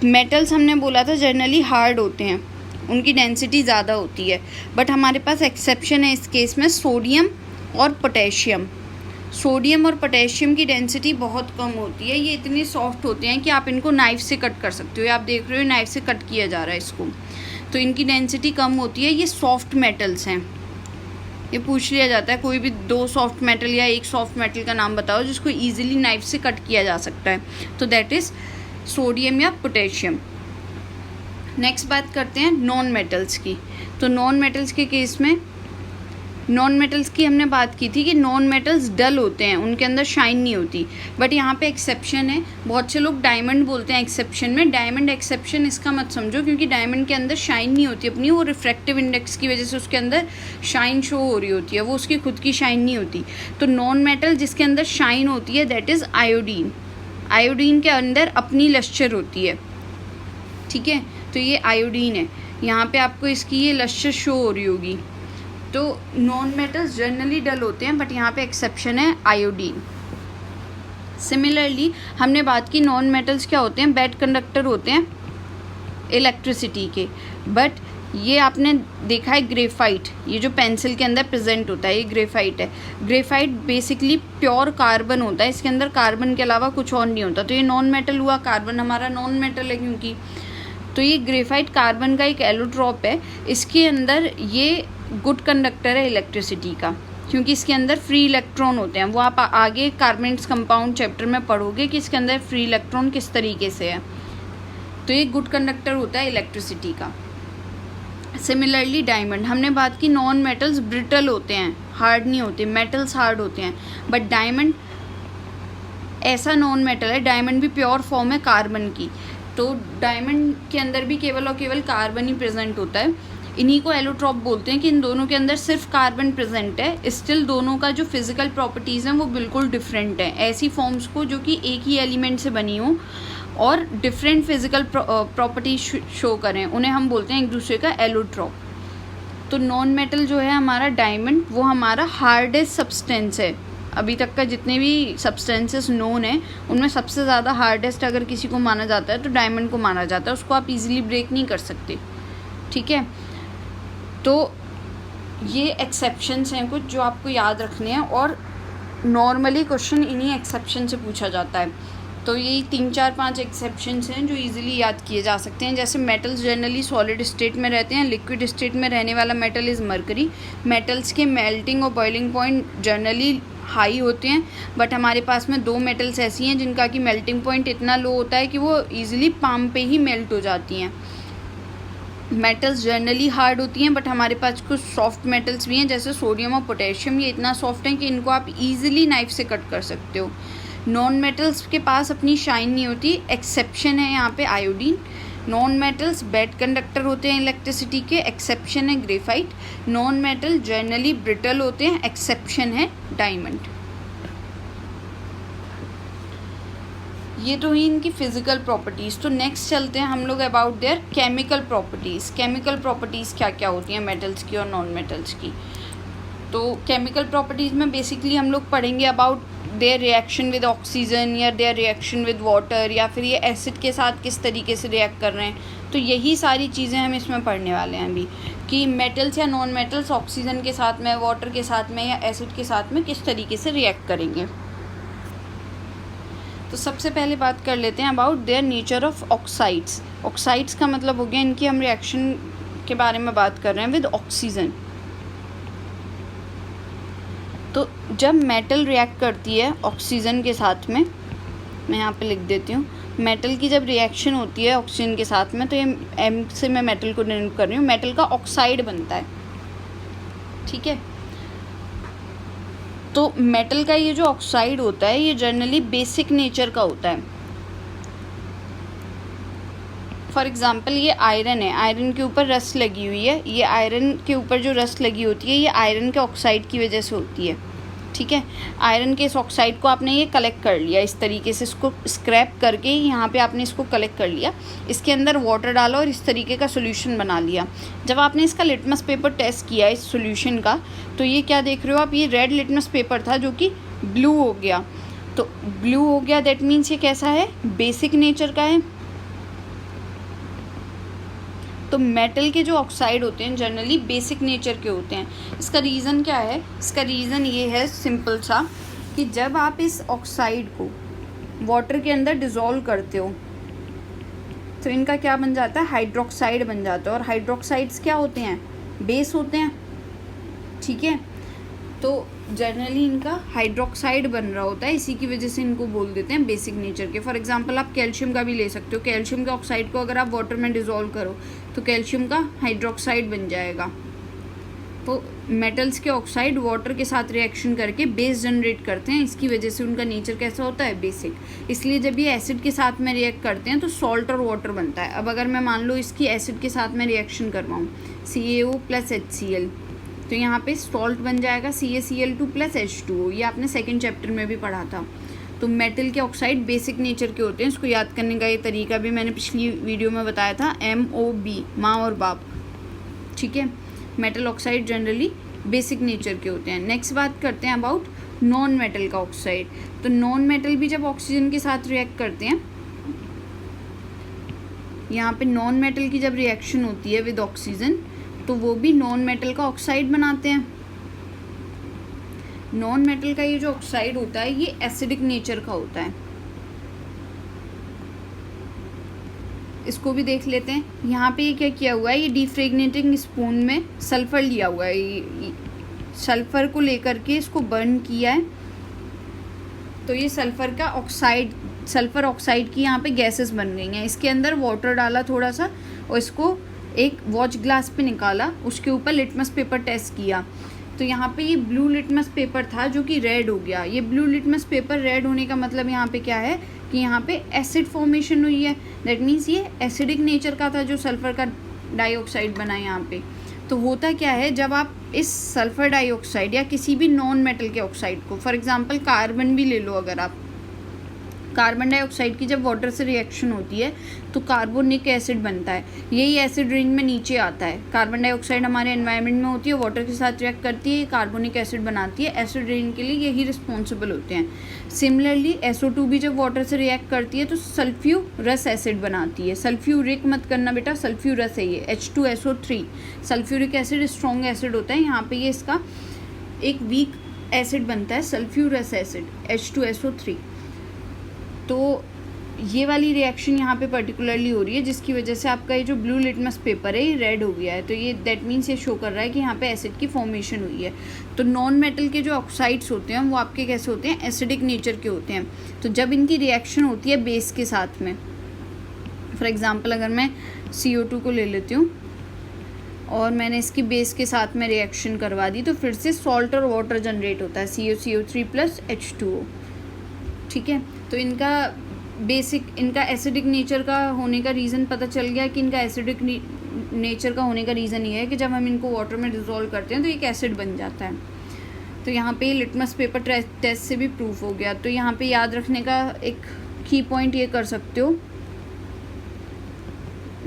मेटल्स। हमने बोला था जनरली हार्ड होते हैं, उनकी डेंसिटी ज़्यादा होती है, बट हमारे पास एक्सेप्शन है इस केस में, सोडियम और पोटेशियम। सोडियम और पोटेशियम की डेंसिटी बहुत कम होती है, ये इतने सॉफ्ट होते हैं कि आप इनको नाइफ़ से कट कर सकते हो। ये आप देख रहे हो नाइफ़ से कट किया जा रहा है इसको, तो इनकी डेंसिटी कम होती है। ये सॉफ्ट मेटल्स हैं। ये पूछ लिया जाता है कोई भी दो सॉफ्ट मेटल या एक सॉफ्ट मेटल का नाम बताओ जिसको ईजिली नाइफ से कट किया जा सकता है, तो दैट इज़ सोडियम या पोटेशियम। नेक्स्ट बात करते हैं नॉन मेटल्स की। तो नॉन मेटल्स के केस में, नॉन मेटल्स की हमने बात की थी कि नॉन मेटल्स डल होते हैं, उनके अंदर शाइन नहीं होती, बट यहाँ पे एक्सेप्शन है। बहुत से लोग डायमंड बोलते हैं एक्सेप्शन में, डायमंड एक्सेप्शन इसका मत समझो, क्योंकि डायमंड के अंदर शाइन नहीं होती अपनी, वो रिफ्रैक्टिव इंडेक्स की वजह से उसके अंदर शाइन शो हो रही होती है, वो उसकी खुद की शाइन नहीं होती। तो नॉन मेटल जिसके अंदर शाइन होती है दैट इज़ आयोडीन। आयोडीन के अंदर अपनी लश्चर होती है, ठीक है, तो ये आयोडीन है। यहाँ पे आपको इसकी ये लश्चर शो हो रही होगी। तो नॉन मेटल्स जनरली डल होते हैं, बट यहाँ पे एक्सेप्शन है आयोडीन। सिमिलरली हमने बात की नॉन मेटल्स क्या होते हैं, बैड कंडक्टर होते हैं इलेक्ट्रिसिटी के। बट ये आपने देखा है ग्रेफाइट, ये जो पेंसिल के अंदर प्रेजेंट होता है, ये ग्रेफाइट है। ग्रेफाइट बेसिकली प्योर कार्बन होता है, इसके अंदर कार्बन के अलावा कुछ और नहीं होता। तो ये नॉन मेटल हुआ, कार्बन हमारा नॉन मेटल है क्योंकि। तो ये ग्रेफाइट कार्बन का एक एलोट्रॉप है, इसके अंदर ये गुड कंडक्टर है इलेक्ट्रिसिटी का, क्योंकि इसके अंदर फ्री इलेक्ट्रॉन होते हैं। वो आप आगे कार्बनेट्स कंपाउंड चैप्टर में पढ़ोगे कि इसके अंदर फ्री इलेक्ट्रॉन किस तरीके से है। तो ये गुड कंडक्टर होता है इलेक्ट्रिसिटी का। सिमिलरली डायमंड, हमने बात की नॉन मेटल्स ब्रिटल होते हैं, हार्ड नहीं होते, मेटल्स हार्ड होते हैं, बट डायमंड ऐसा नॉन मेटल है, डायमंड भी प्योर फॉर्म है कार्बन की। तो डायमंड के अंदर भी केवल और केवल कार्बन ही प्रेजेंट होता है। इन्हीं को एलोट्रॉप बोलते हैं कि इन दोनों के अंदर सिर्फ कार्बन प्रेजेंट है। स्टिल दोनों का जो फिजिकल प्रॉपर्टीज़ हैं वो बिल्कुल डिफरेंट है। ऐसी फॉर्म्स को जो कि एक ही एलिमेंट से बनी हो और डिफरेंट फिजिकल प्रॉपर्टीज शो करें, उन्हें हम बोलते हैं एक दूसरे का एलोट्रॉप। तो नॉन मेटल जो है हमारा डायमंड, वो हमारा हार्डेस्ट सब्सटेंस है। अभी तक का जितने भी सब्सटेंसेस नोन है उनमें सबसे ज़्यादा हार्डेस्ट अगर किसी को माना जाता है तो डायमंड को माना जाता है। उसको आप इजीली ब्रेक नहीं कर सकते, ठीक है। तो ये एक्सेप्शंस हैं कुछ जो आपको याद रखने हैं, और नॉर्मली क्वेश्चन इन्हीं एक्सेप्शन से पूछा जाता है। तो यही 3-4-5 एक्सेप्शंस हैं जो इजीली याद किए जा सकते हैं। जैसे मेटल्स जनरली सॉलिड स्टेट में रहते हैं, लिक्विड स्टेट में रहने वाला मेटल इज़ मरकरी। मेटल्स के मेल्टिंग और बॉइलिंग पॉइंट जनरली हाई होते हैं, बट हमारे पास में 2 मेटल्स ऐसी हैं जिनका कि मेल्टिंग पॉइंट इतना लो होता है कि वो ईजिली पाम पे ही मेल्ट हो जाती हैं। मेटल्स जनरली हार्ड होती हैं, बट हमारे पास कुछ सॉफ्ट मेटल्स भी हैं जैसे सोडियम और पोटेशियम। ये इतना सॉफ्ट हैं कि इनको आप इजीली नाइफ से कट कर सकते हो। नॉन मेटल्स के पास अपनी शाइन नहीं होती, एक्सेप्शन है यहाँ पे iodine. Non metals bad conductor होते हैं इलेक्ट्रिसिटी के, एक्सेप्शन है graphite. Non metal generally brittle होते हैं, एक्सेप्शन है डायमंड। ये तो ही इनकी फिजिकल प्रॉपर्टीज़। तो नेक्स्ट चलते हैं हम लोग about their chemical properties. Chemical properties क्या क्या होती हैं मेटल्स की और नॉन मेटल्स की। तो केमिकल प्रॉपर्टीज़ में बेसिकली हम लोग पढ़ेंगे about their reaction with oxygen या देयर रिएक्शन विद वाटर, या फिर ये एसिड के साथ किस तरीके से रिएक्ट कर रहे हैं। तो यही सारी चीज़ें हम इसमें पढ़ने वाले हैं अभी, कि मेटल्स या नॉन मेटल्स ऑक्सीजन के साथ में, वाटर के साथ में या एसिड के साथ में किस तरीके से रिएक्ट करेंगे। तो सबसे पहले बात कर लेते हैं about their nature of oxides. Oxides का मतलब हो गया इनकी, हम रिएक्शन के बारे में बात कर रहे हैं विद ऑक्सीजन। तो जब मेटल रिएक्ट करती है ऑक्सीजन के साथ में, मैं यहाँ पे लिख देती हूँ, मेटल की जब रिएक्शन होती है ऑक्सीजन के साथ में, तो ये एम से मैं मेटल को डिनोट कर रही हूँ, मेटल का ऑक्साइड बनता है, ठीक है। तो मेटल का ये जो ऑक्साइड होता है ये जनरली बेसिक नेचर का होता है। फॉर एग्ज़ाम्पल ये आयरन है, आयरन के ऊपर रस्ट लगी हुई है। ये आयरन के ऊपर जो रस्ट लगी होती है ये आयरन के ऑक्साइड की वजह से होती है, ठीक है। आयरन के इस ऑक्साइड को आपने ये कलेक्ट कर लिया, इस तरीके से इसको स्क्रैप करके यहाँ पे आपने इसको कलेक्ट कर लिया, इसके अंदर वाटर डाला और इस तरीके का सोल्यूशन बना लिया। जब आपने इसका लिटमस पेपर टेस्ट किया इस सोल्यूशन का, तो ये क्या देख रहे हो आप, ये रेड लिटमस पेपर था जो कि ब्लू हो गया। तो ब्लू हो गया दैट मीन्स ये कैसा है, बेसिक नेचर का है। तो मेटल के जो ऑक्साइड होते हैं जनरली बेसिक नेचर के होते हैं। इसका रीज़न क्या है, इसका रीज़न ये है सिंपल सा, कि जब आप इस ऑक्साइड को वाटर के अंदर डिज़ोल्व करते हो तो इनका क्या बन जाता है, हाइड्रोक्साइड बन जाता है। और हाइड्रोक्साइड्स क्या होते हैं, बेस होते हैं, ठीक है। तो जनरली इनका हाइड्रोक्साइड बन रहा होता है, इसी की वजह से इनको बोल देते हैं बेसिक नेचर के। फॉर एग्जांपल आप कैल्शियम का भी ले सकते हो, कैल्शियम के ऑक्साइड को अगर आप वाटर में डिज़ोल्व करो तो कैल्शियम का हाइड्रोक्साइड बन जाएगा। तो मेटल्स के ऑक्साइड वाटर के साथ रिएक्शन करके बेस जनरेट करते हैं, इसकी वजह से उनका नेचर कैसा होता है, बेसिक। इसलिए जब ये एसिड के साथ में रिएक्ट करते हैं तो सॉल्ट और वाटर बनता है। अब अगर मैं मान लो इसकी एसिड के साथ में रिएक्शन करवाऊँ, CaO + HCl, तो यहाँ पे सॉल्ट बन जाएगा CaCl2 + H2O। ये आपने सेकेंड चैप्टर में भी पढ़ा था। तो मेटल के ऑक्साइड बेसिक नेचर के होते हैं। इसको याद करने का ये तरीका भी मैंने पिछली वीडियो में बताया था, MOB, माँ और बाप, ठीक है। Metal oxide generally basic nature के होते हैं। नेक्स्ट बात करते हैं अबाउट नॉन मेटल का ऑक्साइड। तो नॉन मेटल भी जब ऑक्सीजन के साथ रिएक्ट करते हैं, यहाँ पे नॉन मेटल की जब रिएक्शन होती है विद ऑक्सीजन तो वो भी नॉन मेटल का ऑक्साइड बनाते हैं। नॉन मेटल का ये जो ऑक्साइड होता है ये एसिडिक नेचर का होता है। इसको भी देख लेते हैं। यहाँ पे ये क्या किया हुआ है, ये डिफ्रेगनेटिंग स्पून में सल्फ़र लिया हुआ है, सल्फ़र को लेकर के इसको बर्न किया है। तो ये सल्फ़र का ऑक्साइड, सल्फ़र ऑक्साइड की यहाँ पे गैसेस बन गई हैं। इसके अंदर वाटर डाला थोड़ा सा और इसको एक वॉच ग्लास पे निकाला, उसके ऊपर लिटमस पेपर टेस्ट किया। तो यहाँ पे ये ब्लू लिटमस पेपर था जो कि रेड हो गया। ये ब्लू लिटमस पेपर रेड होने का मतलब यहाँ पे क्या है कि यहाँ पे एसिड फॉर्मेशन हुई है। दैट मीन्स ये एसिडिक नेचर का था जो सल्फ़र का डाइऑक्साइड बना यहाँ पे। तो होता क्या है, जब आप इस सल्फ़र डाइऑक्साइड या किसी भी नॉन मेटल के ऑक्साइड को, फॉर एग्जांपल कार्बन भी ले लो, अगर आप कार्बन डाइऑक्साइड की जब वाटर से रिएक्शन होती है तो कार्बोनिक एसिड बनता है। यही एसिड रेंज में नीचे आता है। कार्बन डाइऑक्साइड हमारे एनवायरनमेंट में होती है, वाटर के साथ रिएक्ट करती है, कार्बोनिक एसिड बनाती है। एसिड रेंज के लिए यही रिस्पॉन्सिबल होते हैं। सिमिलरली SO2 भी जब वाटर से रिएक्ट करती है तो सल्फ्यूरस एसिड बनाती है। सल्फ्यूरिक मत करना बेटा, सल्फ्यूरस है ये, H2SO3। Sulphuric acid strong acid होता है, यहाँ पे ये इसका एक वीक एसिड बनता है सल्फ्यूरस एसिड H2SO3। तो ये वाली रिएक्शन यहाँ पे पर्टिकुलरली हो रही है, जिसकी वजह से आपका ये जो ब्लू लिटमस पेपर है ये रेड हो गया है। तो ये दैट मीन्स ये शो कर रहा है कि यहाँ पे एसिड की फॉर्मेशन हुई है। तो नॉन मेटल के जो ऑक्साइड्स होते हैं वो आपके कैसे होते हैं, एसिडिक नेचर के होते हैं। तो जब इनकी रिएक्शन होती है बेस के साथ में, फॉर एग्जाम्पल अगर मैं CO2 को ले लेती हूँ और मैंने इसकी बेस के साथ में रिएक्शन करवा दी तो फिर से सॉल्ट और वाटर जनरेट होता है, COCO3 + H2O। ठीक है, तो इनका बेसिक, इनका एसिडिक नेचर का होने का रीज़न पता चल गया कि इनका एसिडिक नेचर का होने का रीज़न ये है कि जब हम इनको वाटर में डिज़ोल्व करते हैं तो एक एसिड बन जाता है। तो यहाँ पे लिटमस पेपर टेस्ट से भी प्रूफ हो गया। तो यहाँ पे याद रखने का एक की पॉइंट ये कर सकते हो,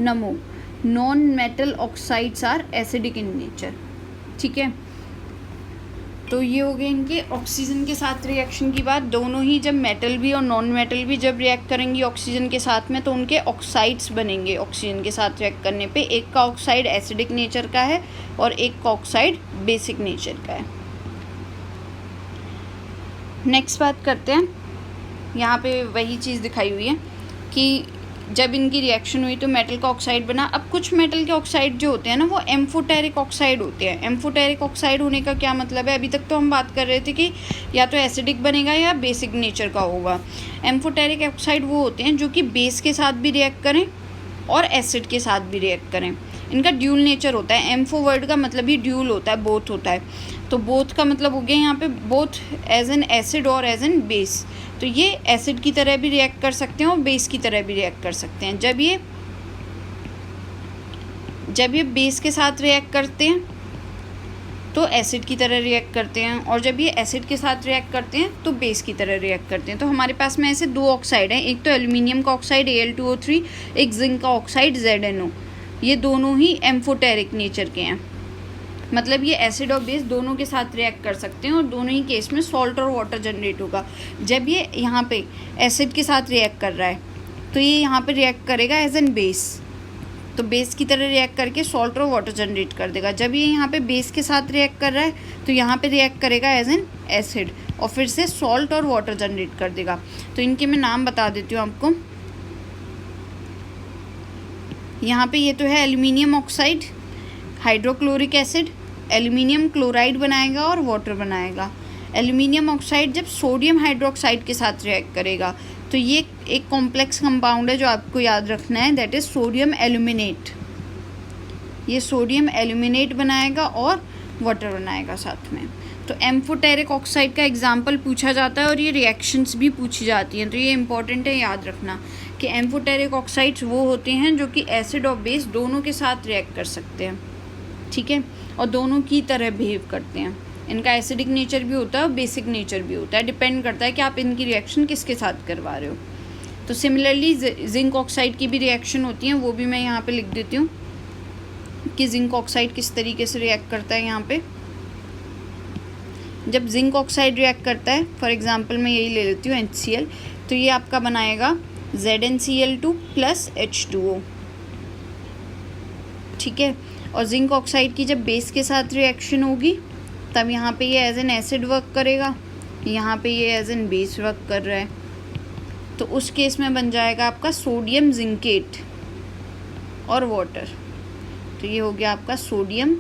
नमो non metal oxides are acidic in nature. ठीक है, तो ये हो गए इनके ऑक्सीजन के साथ रिएक्शन की बात। दोनों ही जब मेटल भी और नॉन मेटल भी जब रिएक्ट करेंगी ऑक्सीजन के साथ में तो उनके ऑक्साइड्स बनेंगे ऑक्सीजन के साथ रिएक्ट करने पे। एक का ऑक्साइड एसिडिक नेचर का है और एक का ऑक्साइड बेसिक नेचर का है। नेक्स्ट बात करते हैं, यहाँ पे वही चीज़ दिखाई हुई है कि जब इनकी रिएक्शन हुई तो मेटल का ऑक्साइड बना। अब कुछ मेटल के ऑक्साइड जो होते हैं ना वो एम्फोटेरिक ऑक्साइड होते हैं। एम्फोटेरिक ऑक्साइड होने का क्या मतलब है, अभी तक तो हम बात कर रहे थे कि या तो एसिडिक बनेगा या बेसिक नेचर का होगा। एम्फोटेरिक ऑक्साइड वो होते हैं जो कि बेस के साथ भी रिएक्ट करें और एसिड के साथ भी रिएक्ट करें। इनका ड्यूल नेचर होता है। एम्फो वर्ड का मतलब ही ड्यूल होता है, बोथ होता है। तो बोथ का मतलब हो गया यहाँ पे बोथ एज एन एसिड और एज एन बेस। तो ये एसिड की तरह भी रिएक्ट कर सकते हैं और बेस की तरह भी रिएक्ट कर सकते हैं। जब ये बेस के साथ रिएक्ट करते हैं तो एसिड की तरह रिएक्ट करते हैं और जब ये एसिड के साथ रिएक्ट करते हैं तो बेस की तरह रिएक्ट करते हैं। तो हमारे पास में ऐसे दो ऑक्साइड हैं, एक तो एल्यूमिनियम का ऑक्साइड Al2O3, एक जिंक का ऑक्साइड ZnO। ये दोनों ही एम्फोटेरिक नेचर के हैं, मतलब ये एसिड और बेस दोनों के साथ रिएक्ट कर सकते हैं और दोनों ही केस में सॉल्ट और वाटर जनरेट होगा। जब ये यहाँ पे एसिड के साथ रिएक्ट कर रहा है तो ये यहाँ पे रिएक्ट करेगा एज एन बेस, तो बेस की तरह रिएक्ट करके सॉल्ट और वाटर जनरेट कर देगा। जब ये यहाँ पे बेस के साथ रिएक्ट कर रहा है तो यहाँ पे रिएक्ट करेगा एज एन एसिड और फिर से सॉल्ट और वाटर जनरेट कर देगा। तो इनके मैं नाम बता देती हूँ आपको। यहाँ पे ये तो है aluminium oxide, hydrochloric acid, aluminium chloride बनाएगा और वाटर बनाएगा। एल्यूमिनियम ऑक्साइड जब सोडियम हाइड्रोक्साइड के साथ रिएक्ट करेगा तो ये एक कॉम्प्लेक्स कंपाउंड है जो आपको याद रखना है, दैट इज़ सोडियम एल्यूमिनेट। ये सोडियम एल्यूमिनेट बनाएगा और वाटर बनाएगा साथ में। तो एम्फोटेरिक ऑक्साइड का एग्जाम्पल पूछा जाता है और ये रिएक्शंस भी पूछी जाती हैं। तो ये इंपॉर्टेंट है याद रखना कि एम्फोटेरिक ऑक्साइड्स वो होते हैं जो कि एसिड और बेस दोनों के साथ रिएक्ट कर सकते हैं, ठीक है, और दोनों की तरह बिहेव करते हैं। इनका एसिडिक नेचर भी होता है और बेसिक नेचर भी होता है, डिपेंड करता है कि आप इनकी रिएक्शन किसके साथ करवा रहे हो। तो सिमिलरली जिंक ऑक्साइड की भी रिएक्शन होती हैं, वो भी मैं यहाँ पे लिख देती हूँ कि जिंक ऑक्साइड किस तरीके से रिएक्ट करता है। यहाँ पे जब जिंक ऑक्साइड रिएक्ट करता है, फॉर एग्जांपल मैं यही ले लेती हूँ HCl, तो ये आपका बनाएगा ZnCl2 + H2O, ठीक है। और जिंक ऑक्साइड की जब बेस के साथ रिएक्शन होगी तब यहाँ पे ये एज एन एसिड वर्क करेगा, यहाँ पे ये एज एन बेस वर्क कर रहा है, तो उस केस में बन जाएगा आपका सोडियम जिंकेट और वाटर। तो ये हो गया आपका सोडियम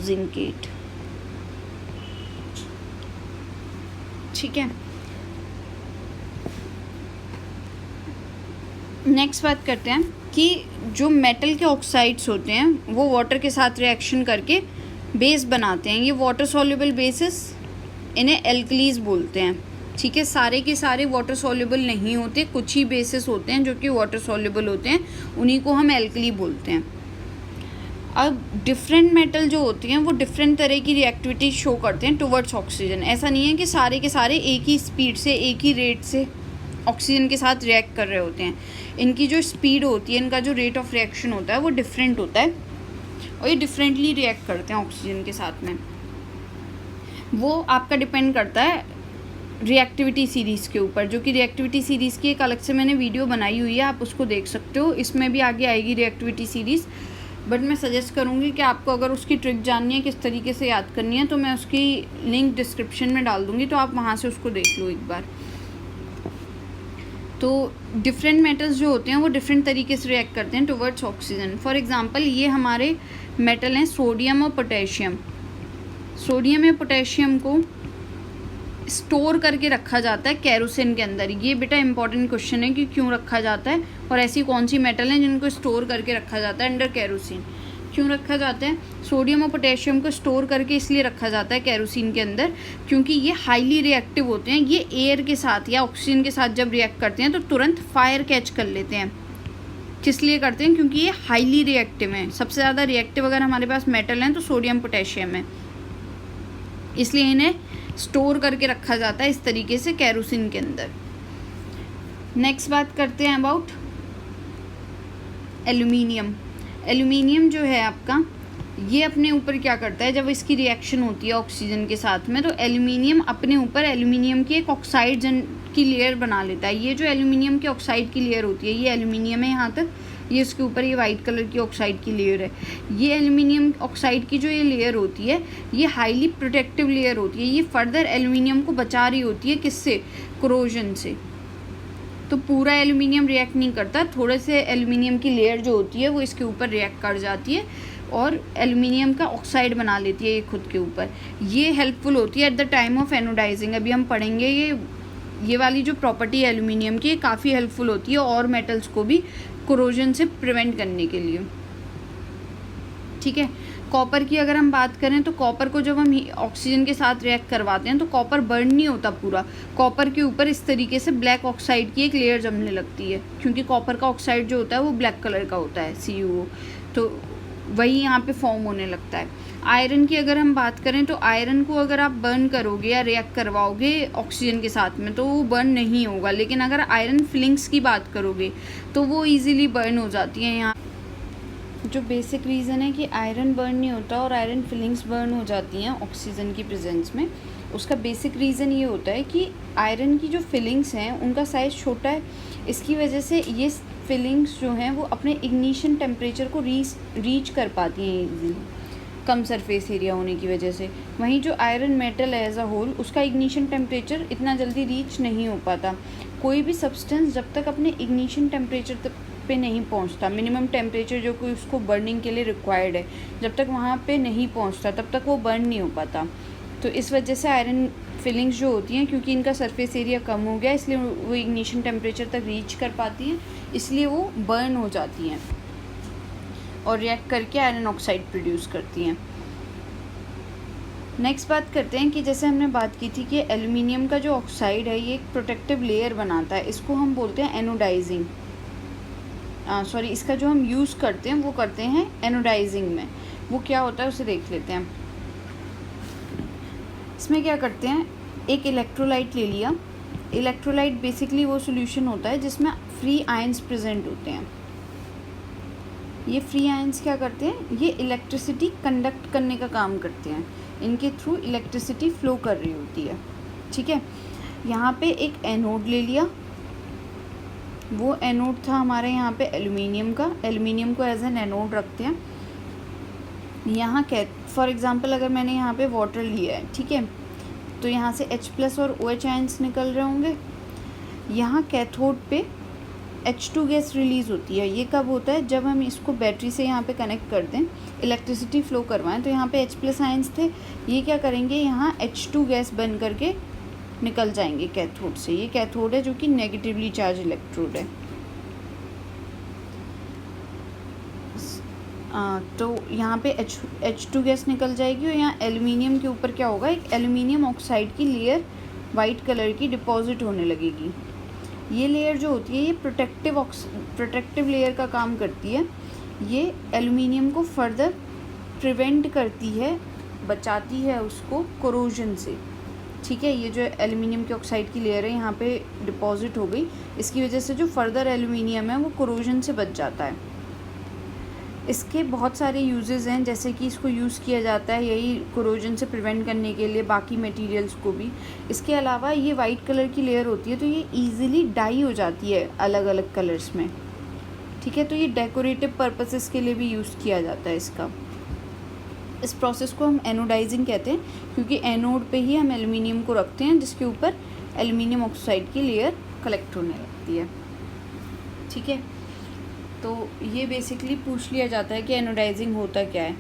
जिंकेट, ठीक है। नेक्स्ट बात करते हैं कि जो मेटल के ऑक्साइड्स होते हैं वो वाटर के साथ रिएक्शन करके बेस बनाते हैं। ये वाटर सॉल्युबल बेसिस, इन्हें एल्कलीज बोलते हैं, ठीक है। सारे के सारे वाटर सॉल्युबल नहीं होते, कुछ ही बेसिस होते हैं जो कि वाटर सॉल्युबल होते हैं, उन्हीं को हम एल्कली बोलते हैं। अब डिफरेंट मेटल जो होते हैं वो डिफरेंट तरह की रिएक्टिविटी शो करते हैं टुवर्ड्स ऑक्सीजन। ऐसा नहीं है कि सारे के सारे एक ही स्पीड से, एक ही रेट से ऑक्सीजन के साथ रिएक्ट कर रहे होते हैं, इनकी जो स्पीड होती है, इनका जो रेट ऑफ रिएक्शन होता है वो डिफरेंट होता है और ये डिफरेंटली रिएक्ट करते हैं ऑक्सीजन के साथ में। वो आपका डिपेंड करता है रिएक्टिविटी सीरीज़ के ऊपर, जो कि रिएक्टिविटी सीरीज़ की एक अलग से मैंने वीडियो बनाई हुई है, आप उसको देख सकते हो। इसमें भी आगे आएगी रिएक्टिविटी सीरीज़, बट मैं सजेस्ट करूँगी कि आपको अगर उसकी ट्रिक जाननी है किस तरीके से याद करनी है तो मैं उसकी लिंक डिस्क्रिप्शन में डाल दूँगी, तो आप वहाँ से उसको देख लो एक बार। तो डिफरेंट मेटल्स जो होते हैं वो डिफरेंट तरीके से रिएक्ट करते हैं टुवर्ड्स ऑक्सीजन। फॉर एग्जांपल ये हमारे मेटल हैं सोडियम और पोटेशियम। सोडियम या पोटेशियम को स्टोर करके रखा जाता है केरोसिन के अंदर। ये बेटा इंपॉर्टेंट क्वेश्चन है कि क्यों रखा जाता है और ऐसी कौन सी मेटल हैं जिनको स्टोर करके रखा जाता है अंडर केरोसिन। क्यों रखा जाता है? सोडियम और पोटेशियम को स्टोर करके इसलिए रखा जाता है केरोसिन के अंदर क्योंकि ये हाईली रिएक्टिव होते हैं। ये एयर के साथ या ऑक्सीजन के साथ जब रिएक्ट करते हैं तो तुरंत फायर कैच कर लेते हैं। किस लिए करते हैं? क्योंकि ये हाईली रिएक्टिव हैं। सबसे ज़्यादा रिएक्टिव अगर हमारे पास मेटल हैं तो सोडियम पोटेशियम है, इसलिए इन्हें स्टोर करके रखा जाता है इस तरीके से केरोसिन के अंदर। नेक्स्ट बात करते हैं अबाउट एल्यूमिनियम। एल्यूमिनियम जो है आपका, ये अपने ऊपर क्या करता है, जब इसकी रिएक्शन होती है ऑक्सीजन के साथ में तो एल्यूमिनियम अपने ऊपर एल्यूमिनियम की एक ऑक्साइड की लेयर बना लेता है। ये जो एल्यूमिनियम की ऑक्साइड की लेयर होती है, ये एल्यूमिनियम है यहाँ तक, ये इसके ऊपर ये वाइट कलर की ऑक्साइड की लेयर है। ये एल्यूमिनियम ऑक्साइड की जो ये लेयर होती है ये हाईली प्रोटेक्टिव लेयर होती है। ये फर्दर एल्यूमिनियम को बचा रही होती है, किससे? कोरोजन से। तो पूरा एल्यूमिनियम रिएक्ट नहीं करता, थोड़े से एल्यूमिनियम की लेयर जो होती है वो इसके ऊपर रिएक्ट कर जाती है और एल्यूमिनियम का ऑक्साइड बना लेती है ये खुद के ऊपर। ये हेल्पफुल होती है at the time of anodising. अभी हम पढ़ेंगे ये वाली जो प्रॉपर्टी है एल्यूमिनियम की, काफ़ी हेल्पफुल होती है और मेटल्स को भी कोरोजन से प्रिवेंट करने के लिए। ठीक है। कॉपर की अगर हम बात करें तो कॉपर को जब हम ऑक्सीजन के साथ रिएक्ट करवाते हैं तो कॉपर बर्न नहीं होता पूरा। कॉपर के ऊपर इस तरीके से ब्लैक ऑक्साइड की एक लेयर जमने लगती है, क्योंकि कॉपर का ऑक्साइड जो होता है वो ब्लैक कलर का होता है, CuO, तो वही यहाँ पे फॉर्म होने लगता है। आयरन की अगर हम बात करें तो आयरन को अगर आप बर्न करोगे या रिएक्ट करवाओगे ऑक्सीजन के साथ में तो वो बर्न नहीं होगा, लेकिन अगर आयरन फिलिंग्स की बात करोगे तो वो ईजिली बर्न हो जाती हैं। यहाँ जो बेसिक रीज़न है कि आयरन बर्न नहीं होता और आयरन फिलिंग्स बर्न हो जाती हैं ऑक्सीजन की प्रेजेंस में, उसका बेसिक रीज़न ये होता है कि आयरन की जो फिलिंग्स हैं उनका साइज़ छोटा है, इसकी वजह से ये फिलिंग्स जो हैं वो अपने इग्निशन टेम्परेचर को रीच कर पाती हैं ईजिली, कम सरफेस एरिया होने की वजह से। वहीं जो आयरन मेटल है एज अ होल, उसका इग्निशन टेम्परेचर इतना जल्दी रीच नहीं हो पाता। कोई भी सब्सटेंस जब तक अपने इग्निशन टेम्परेचर पे नहीं पहुंचता, मिनिमम टेम्परेचर जो कोई उसको बर्निंग के लिए रिक्वायर्ड है, जब तक वहाँ पे नहीं पहुंचता तब तक वो बर्न नहीं हो पाता। तो इस वजह से आयरन फिलिंग्स जो होती हैं, क्योंकि इनका सरफेस एरिया कम हो गया इसलिए वो इग्निशन टेम्परेचर तक रीच कर पाती हैं, इसलिए वो बर्न हो जाती हैं और रिएक्ट करके आयरन ऑक्साइड प्रोड्यूस करती हैं। नेक्स्ट बात करते हैं कि जैसे हमने बात की थी कि एल्यूमिनियम का जो ऑक्साइड है ये एक प्रोटेक्टिव लेयर बनाता है, इसको हम बोलते हैं एनोडाइजिंग। इसका जो हम यूज़ करते हैं वो करते हैं एनोडाइजिंग में। वो क्या होता है उसे देख लेते हैं। इसमें क्या करते हैं, एक इलेक्ट्रोलाइट ले लिया। इलेक्ट्रोलाइट बेसिकली वो सॉल्यूशन होता है जिसमें फ्री आयंस प्रेजेंट होते हैं। ये फ्री आयंस क्या करते हैं, ये इलेक्ट्रिसिटी कंडक्ट करने का काम करते हैं, इनके थ्रू इलेक्ट्रिसिटी फ्लो कर रही होती है। ठीक है। यहाँ पे एक एनोड ले लिया, वो एनोड था हमारे यहाँ पे एल्यूमिनियम का, एल्यूमिनियम को एज एन एनोड रखते हैं। यहाँ फॉर एग्जांपल अगर मैंने यहाँ पे वाटर लिया है, ठीक है, तो यहाँ से H+ और OH आयंस निकल रहे होंगे। यहाँ कैथोड पे H2 गैस रिलीज़ होती है। ये कब होता है, जब हम इसको बैटरी से यहाँ पे कनेक्ट कर दें, इलेक्ट्रिसिटी फ्लो करवाएं, तो यहाँ पे H+ आयंस थे, ये क्या करेंगे, यहाँ H2 गैस बन करके निकल जाएंगे कैथोड से। ये कैथोड है जो कि नेगेटिवली चार्ज इलेक्ट्रोड है। तो यहाँ पे H2 गैस निकल जाएगी और यहाँ एल्यूमिनियम के ऊपर क्या होगा, एक एल्यूमिनियम ऑक्साइड की लेयर वाइट कलर की डिपॉजिट होने लगेगी। ये लेयर जो होती है ये प्रोटेक्टिव लेयर का काम करती है। ये एल्यूमिनियम को फर्दर प्रिवेंट करती है, बचाती है उसको कोरोजन से। ठीक है। ये जो एल्युमिनियम के ऑक्साइड की लेयर है यहाँ पे डिपॉजिट हो गई, इसकी वजह से जो फर्दर एल्युमिनियम है वो कोरोजन से बच जाता है। इसके बहुत सारे यूजेस हैं, जैसे कि इसको यूज़ किया जाता है यही कोरोजन से प्रिवेंट करने के लिए, बाकी मटेरियल्स को भी। इसके अलावा ये वाइट कलर की लेयर होती है तो ये इजीली डाई हो जाती है अलग अलग कलर्स में, ठीक है। तो ये डेकोरेटिव पर्पसेस के लिए भी यूज़ किया जाता है इसका। इस प्रोसेस को हम एनोडाइजिंग कहते हैं, क्योंकि एनोड पे ही हम एल्युमिनियम को रखते हैं जिसके ऊपर एल्युमिनियम ऑक्साइड की लेयर कलेक्ट होने लगती है, ठीक है। तो ये बेसिकली पूछ लिया जाता है कि एनोडाइजिंग होता क्या है।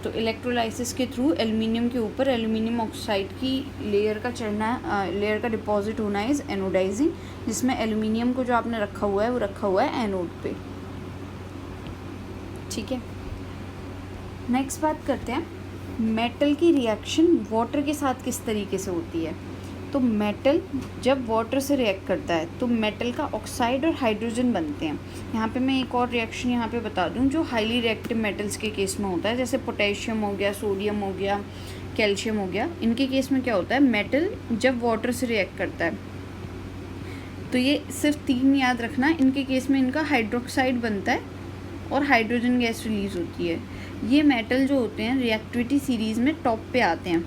तो इलेक्ट्रोलाइसिस के थ्रू एल्युमिनियम के ऊपर एल्युमिनियम ऑक्साइड की लेयर का चढ़ना, लेयर का डिपॉजिट होना इज़ एनोडाइजिंग, जिसमें एल्युमिनियम को जो आपने रखा हुआ है वो रखा हुआ है एनोड पे, ठीक है। नेक्स्ट बात करते हैं मेटल की रिएक्शन वाटर के साथ किस तरीके से होती है। तो मेटल जब वाटर से रिएक्ट करता है तो मेटल का ऑक्साइड और हाइड्रोजन बनते हैं। यहाँ पे मैं एक और रिएक्शन यहाँ पे बता दूँ जो हाईली रिएक्टिव मेटल्स के केस में होता है, जैसे पोटेशियम हो गया, सोडियम हो गया, कैल्शियम हो गया। इनके केस में क्या होता है, मेटल जब वाटर से रिएक्ट करता है तो ये सिर्फ 3 याद रखना, इनके केस में इनका हाइड्रोक्साइड बनता है और हाइड्रोजन गैस रिलीज़ होती है। ये मेटल जो होते हैं रिएक्टिविटी सीरीज़ में टॉप पे आते हैं,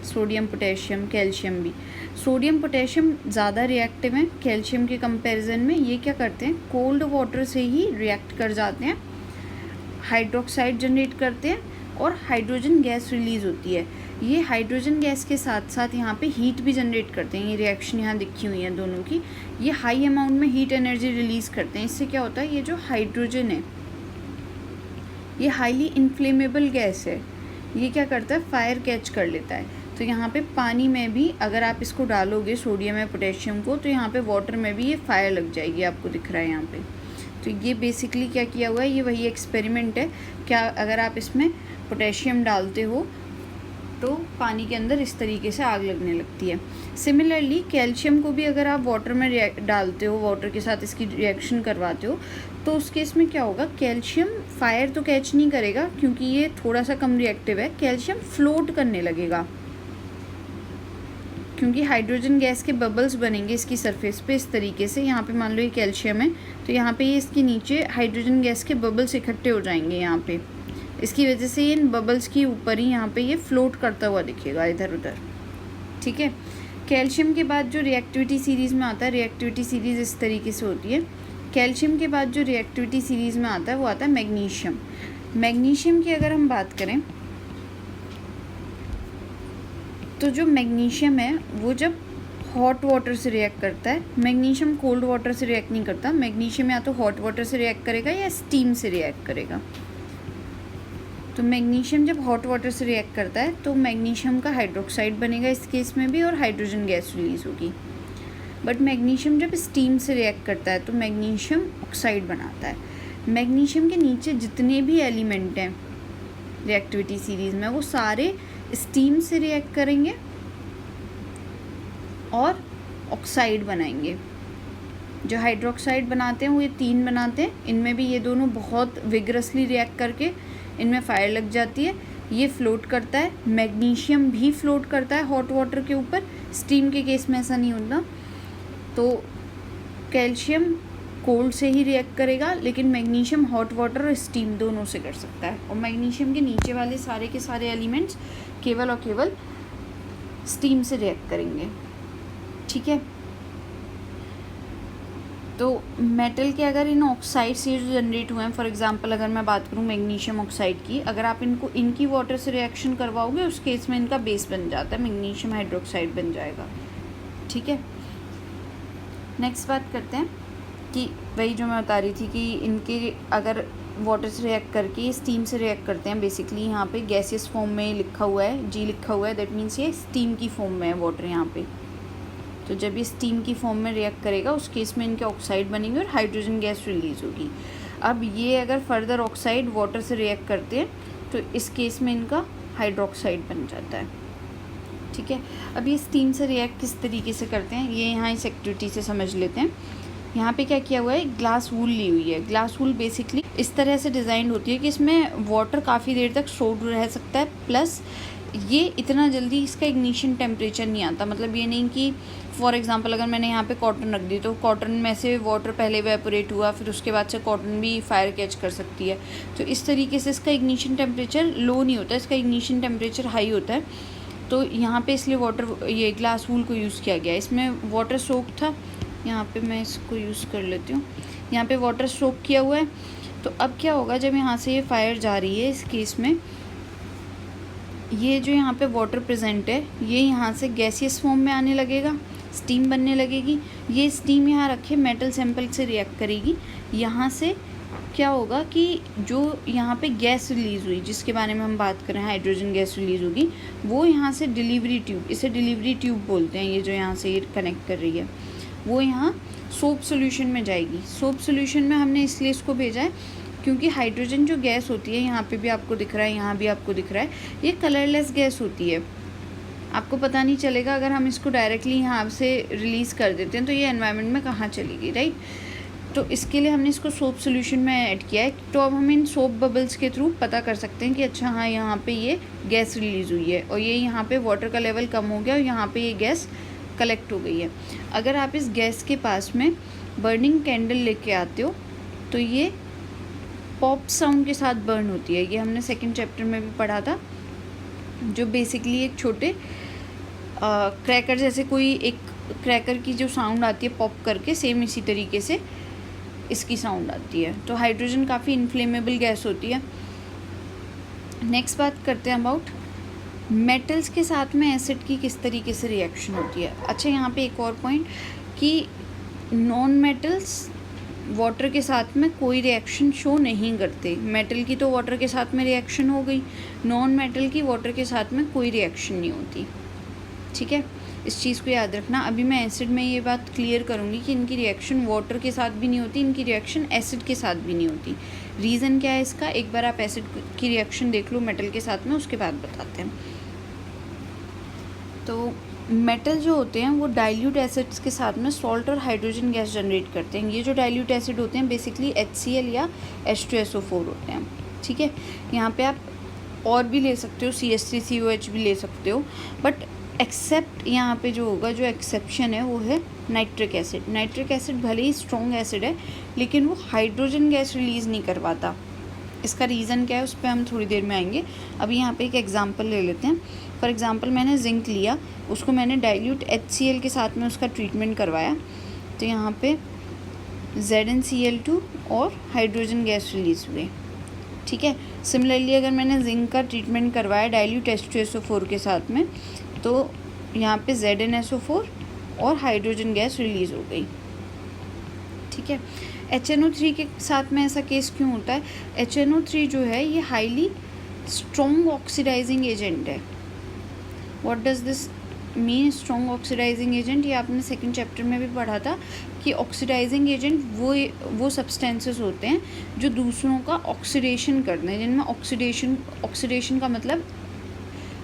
सोडियम, पोटेशियम, कैल्शियम भी। सोडियम पोटेशियम ज़्यादा रिएक्टिव हैं कैल्शियम के कंपैरिजन में। ये क्या करते हैं, कोल्ड वाटर से ही रिएक्ट कर जाते हैं, हाइड्रोक्साइड जनरेट करते हैं और हाइड्रोजन गैस रिलीज़ होती है। ये हाइड्रोजन गैस के साथ साथ यहाँ पे हीट भी जनरेट करते हैं। ये रिएक्शन यहाँ दिखी हुई है दोनों की, ये हाई अमाउंट में हीट एनर्जी रिलीज़ करते हैं। इससे क्या होता है, ये जो हाइड्रोजन है ये हाईली इन्फ्लेमेबल गैस है, ये क्या करता है, फायर कैच कर लेता है। तो यहाँ पे पानी में भी अगर आप इसको डालोगे सोडियम या पोटेशियम को, तो यहाँ पे वाटर में भी ये फायर लग जाएगी, आपको दिख रहा है यहाँ पे। तो ये बेसिकली क्या किया हुआ है, ये वही एक्सपेरिमेंट है। क्या अगर आप इसमें पोटेशियम डालते हो तो पानी के अंदर इस तरीके से आग लगने लगती है। सिमिलरली कैल्शियम को भी अगर आप वाटर में डालते हो, वाटर के साथ इसकी रिएक्शन करवाते हो, तो उस केस में क्या होगा, कैल्शियम फायर तो कैच नहीं करेगा क्योंकि ये थोड़ा सा कम रिएक्टिव है, कैल्शियम फ्लोट करने लगेगा क्योंकि हाइड्रोजन गैस के बबल्स बनेंगे इसकी सरफेस पे इस तरीके से। यहाँ पे मान लो ये कैल्शियम है तो यहाँ पे ये इसके नीचे हाइड्रोजन गैस के बबल्स इकट्ठे हो जाएंगे यहाँ पे, इसकी वजह से इन बबल्स के ऊपर ही यहाँ पे ये फ्लोट करता हुआ दिखेगा इधर उधर, ठीक है। कैल्शियम के बाद जो रिएक्टिविटी सीरीज़ में आता है, रिएक्टिविटी सीरीज़ इस तरीके से होती है। कैल्शियम के बाद जो रिएक्टिविटी सीरीज़ में आता है वो आता है मैग्नीशियम। मैग्नीशियम की अगर हम बात करें तो जो मैग्नीशियम है वो जब हॉट वाटर से रिएक्ट करता है, मैग्नीशियम कोल्ड वाटर से रिएक्ट नहीं करता, मैग्नीशियम या तो हॉट वाटर से रिएक्ट करेगा या स्टीम से रिएक्ट करेगा। तो मैग्नीशियम जब हॉट वाटर से रिएक्ट करता है तो मैग्नीशियम का हाइड्रोक्साइड बनेगा इस केस में भी और हाइड्रोजन गैस रिलीज़ होगी। बट मैग्नीशियम जब स्टीम से रिएक्ट करता है तो मैग्नीशियम ऑक्साइड बनाता है। मैग्नीशियम के नीचे जितने भी एलिमेंट हैं रिएक्टिविटी सीरीज़ में वो सारे स्टीम से रिएक्ट करेंगे और ऑक्साइड बनाएंगे। जो हाइड्रोक्साइड बनाते हैं वो ये 3 बनाते हैं, इनमें भी ये दोनों बहुत विगरसली रिएक्ट करके इनमें फायर लग जाती है, ये फ्लोट करता है। मैग्नीशियम भी फ्लोट करता है हॉट वाटर के ऊपर, स्टीम के केस में ऐसा नहीं होता। तो कैल्शियम कोल्ड से ही रिएक्ट करेगा लेकिन मैग्नीशियम हॉट वाटर और स्टीम दोनों से कर सकता है। और मैग्नीशियम के नीचे वाले सारे के सारे एलिमेंट्स केवल और केवल स्टीम से रिएक्ट करेंगे, ठीक है। तो मेटल के अगर इन ऑक्साइड से जो जनरेट हुए हैं, फॉर एग्जांपल अगर मैं बात करूं मैग्नीशियम ऑक्साइड की, अगर आप इनकी वाटर से रिएक्शन करवाओगे उस केस में इनका बेस बन जाता है, मैग्नीशियम हाइड्रोक्साइड बन जाएगा, ठीक है। नेक्स्ट बात करते हैं कि वही जो मैं बता रही थी कि इनके अगर वाटर से रिएक्ट करके स्टीम से रिएक्ट करते हैं, बेसिकली यहाँ पे गैसियस फॉर्म में लिखा हुआ है, जी लिखा हुआ है, दैट मीन्स ये स्टीम की फॉर्म में है वाटर यहाँ पे। तो जब ये स्टीम की फॉर्म में रिएक्ट करेगा उस केस में इनके ऑक्साइड बनेंगे और हाइड्रोजन गैस रिलीज़ होगी। अब ये अगर फर्दर ऑक्साइड वाटर से रिएक्ट करते हैं तो इस केस में इनका हाइड्रोक्साइड बन जाता है, ठीक है। अब ये स्टीम से रिएक्ट किस तरीके से करते हैं ये यहाँ इस एक्टिविटी से समझ लेते हैं। यहाँ पे क्या किया हुआ है, ग्लास वूल ली हुई है। ग्लास वूल बेसिकली इस तरह से डिज़ाइन होती है कि इसमें वाटर काफ़ी देर तक स्टोर्ड रह सकता है, प्लस ये इतना जल्दी इसका इग्निशन टेम्परेचर नहीं आता, मतलब ये नहीं कि फॉर एग्जांपल अगर मैंने यहाँ पे कॉटन रख दी तो कॉटन में से वाटर पहले इवेपोरेट हुआ, फिर उसके बाद से कॉटन भी फायर कैच कर सकती है। तो इस तरीके से इसका इग्निशन टेम्परेचर लो नहीं होता, इसका इग्निशन टेम्परेचर हाई होता है। तो यहाँ पे इसलिए वाटर, ये ग्लास वूल को यूज़ किया गया। इसमें वाटर सोक था, यहाँ पे मैं इसको यूज़ कर लेती हूँ। यहाँ पे वाटर सोक किया हुआ है। तो अब क्या होगा, जब यहाँ से ये फायर जा रही है, इस केस में ये जो यहाँ पे वाटर प्रेजेंट है ये यहाँ से गैसियस फॉर्म में आने लगेगा, स्टीम बनने लगेगी। ये स्टीम यहाँ रखे मेटल सैंपल से रिएक्ट करेगी। यहाँ से क्या होगा कि जो यहाँ पे गैस रिलीज़ हुई, जिसके बारे में हम बात कर रहे हैं, हाइड्रोजन गैस रिलीज़ होगी, वो यहाँ से डिलीवरी ट्यूब, इसे डिलीवरी ट्यूब बोलते हैं, ये जो यहाँ से ये कनेक्ट कर रही है, वो यहाँ सोप सोल्यूशन में जाएगी। सोप सोल्यूशन में हमने इसलिए इसको भेजा है क्योंकि हाइड्रोजन जो गैस होती है, यहाँ पे भी आपको दिख रहा है, यहाँ भी आपको दिख रहा है, ये कलरलेस गैस होती है। आपको पता नहीं चलेगा अगर हम इसको डायरेक्टली यहाँ से रिलीज़ कर देते हैं तो ये एनवायरनमेंट में कहाँ चलेगी, राइट। तो इसके लिए हमने इसको सोप सोल्यूशन में ऐड किया है। तो अब हम इन सोप बबल्स के थ्रू पता कर सकते हैं कि अच्छा हाँ, यहाँ पे ये गैस रिलीज़ हुई है और ये यहाँ पे वाटर का लेवल कम हो गया और यहाँ पे ये गैस कलेक्ट हो गई है। अगर आप इस गैस के पास में बर्निंग कैंडल लेके आते हो तो ये पॉप साउंड के साथ बर्न होती है। ये हमने सेकंड चैप्टर में भी पढ़ा था, जो बेसिकली एक छोटे क्रैकर जैसे, कोई एक क्रैकर की जो साउंड आती है पॉप करके, सेम इसी तरीके से इसकी साउंड आती है। तो हाइड्रोजन काफ़ी इन्फ्लेमेबल गैस होती है। नेक्स्ट बात करते हैं अबाउट मेटल्स के साथ में एसिड की किस तरीके से रिएक्शन होती है। अच्छा, यहाँ पे एक और पॉइंट कि नॉन मेटल्स वाटर के साथ में कोई रिएक्शन शो नहीं करते। मेटल की तो वाटर के साथ में रिएक्शन हो गई, नॉन मेटल की वाटर के साथ में कोई रिएक्शन नहीं होती, ठीक है। इस चीज़ को याद रखना। अभी मैं एसिड में ये बात क्लियर करूँगी कि इनकी रिएक्शन वाटर के साथ भी नहीं होती, इनकी रिएक्शन एसिड के साथ भी नहीं होती। रीज़न क्या है इसका, एक बार आप एसिड की रिएक्शन देख लो मेटल के साथ में, उसके बाद बताते हैं। तो मेटल जो होते हैं वो डाइल्यूट एसिड्स के साथ में सॉल्ट और हाइड्रोजन गैस जनरेट करते हैं। ये जो डाइल्यूट एसिड होते हैं बेसिकली HCl या H2SO4 होते हैं, ठीक है। यहाँ पे आप और भी ले सकते हो, CH3COH भी ले सकते हो, बट एक्सेप्ट यहाँ पे जो होगा, जो एक्सेप्शन है वो है नाइट्रिक एसिड। नाइट्रिक एसिड भले ही स्ट्रॉन्ग एसिड है लेकिन वो हाइड्रोजन गैस रिलीज़ नहीं करवाता। इसका रीज़न क्या है उस पर हम थोड़ी देर में आएंगे। अभी यहाँ पे एक एग्जांपल ले लेते हैं। फॉर एग्जांपल मैंने जिंक लिया, उसको मैंने डाइल्यूट HCl के साथ में उसका ट्रीटमेंट करवाया, तो यहाँ पे ZnCl2 और हाइड्रोजन गैस रिलीज़ हुए, ठीक है। सिमिलरली अगर मैंने जिंक का ट्रीटमेंट करवाया डाइल्यूट H2SO4 के साथ में, तो यहाँ पे ZnSO4 और हाइड्रोजन गैस रिलीज़ हो गई, ठीक है। HNO3 के साथ में ऐसा केस क्यों होता है? HNO3 जो है ये हाईली स्ट्रॉन्ग ऑक्सीडाइजिंग एजेंट है। What does this mean, strong oxidising agent? ये आपने सेकंड चैप्टर में भी पढ़ा था कि ऑक्सीडाइजिंग एजेंट वो सब्सटेंसेस होते हैं जो दूसरों का ऑक्सीडेशन करते हैं, जिनमें ऑक्सीडेशन का मतलब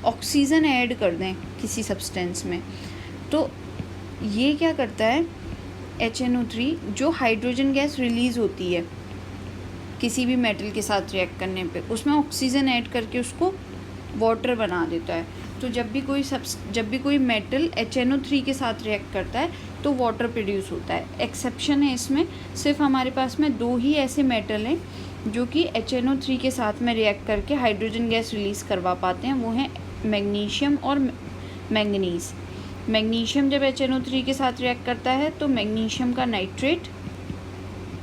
ऑक्सीजन ऐड कर दें किसी सब्सटेंस में। तो ये क्या करता है, HNO3 जो हाइड्रोजन गैस रिलीज़ होती है किसी भी मेटल के साथ रिएक्ट करने पे, उसमें ऑक्सीजन ऐड करके उसको वाटर बना देता है। तो जब भी कोई मेटल HNO3 के साथ रिएक्ट करता है तो वाटर प्रोड्यूस होता है। एक्सेप्शन है इसमें, सिर्फ हमारे पास में 2 ही ऐसे मेटल हैं जो कि HNO3 के साथ में रिएक्ट करके हाइड्रोजन गैस रिलीज़ करवा पाते हैं, वो हैं मैग्नीशियम और मैंगनीज़। मैग्नीशियम जब HNO3 के साथ रिएक्ट करता है तो मैग्नीशियम का नाइट्रेट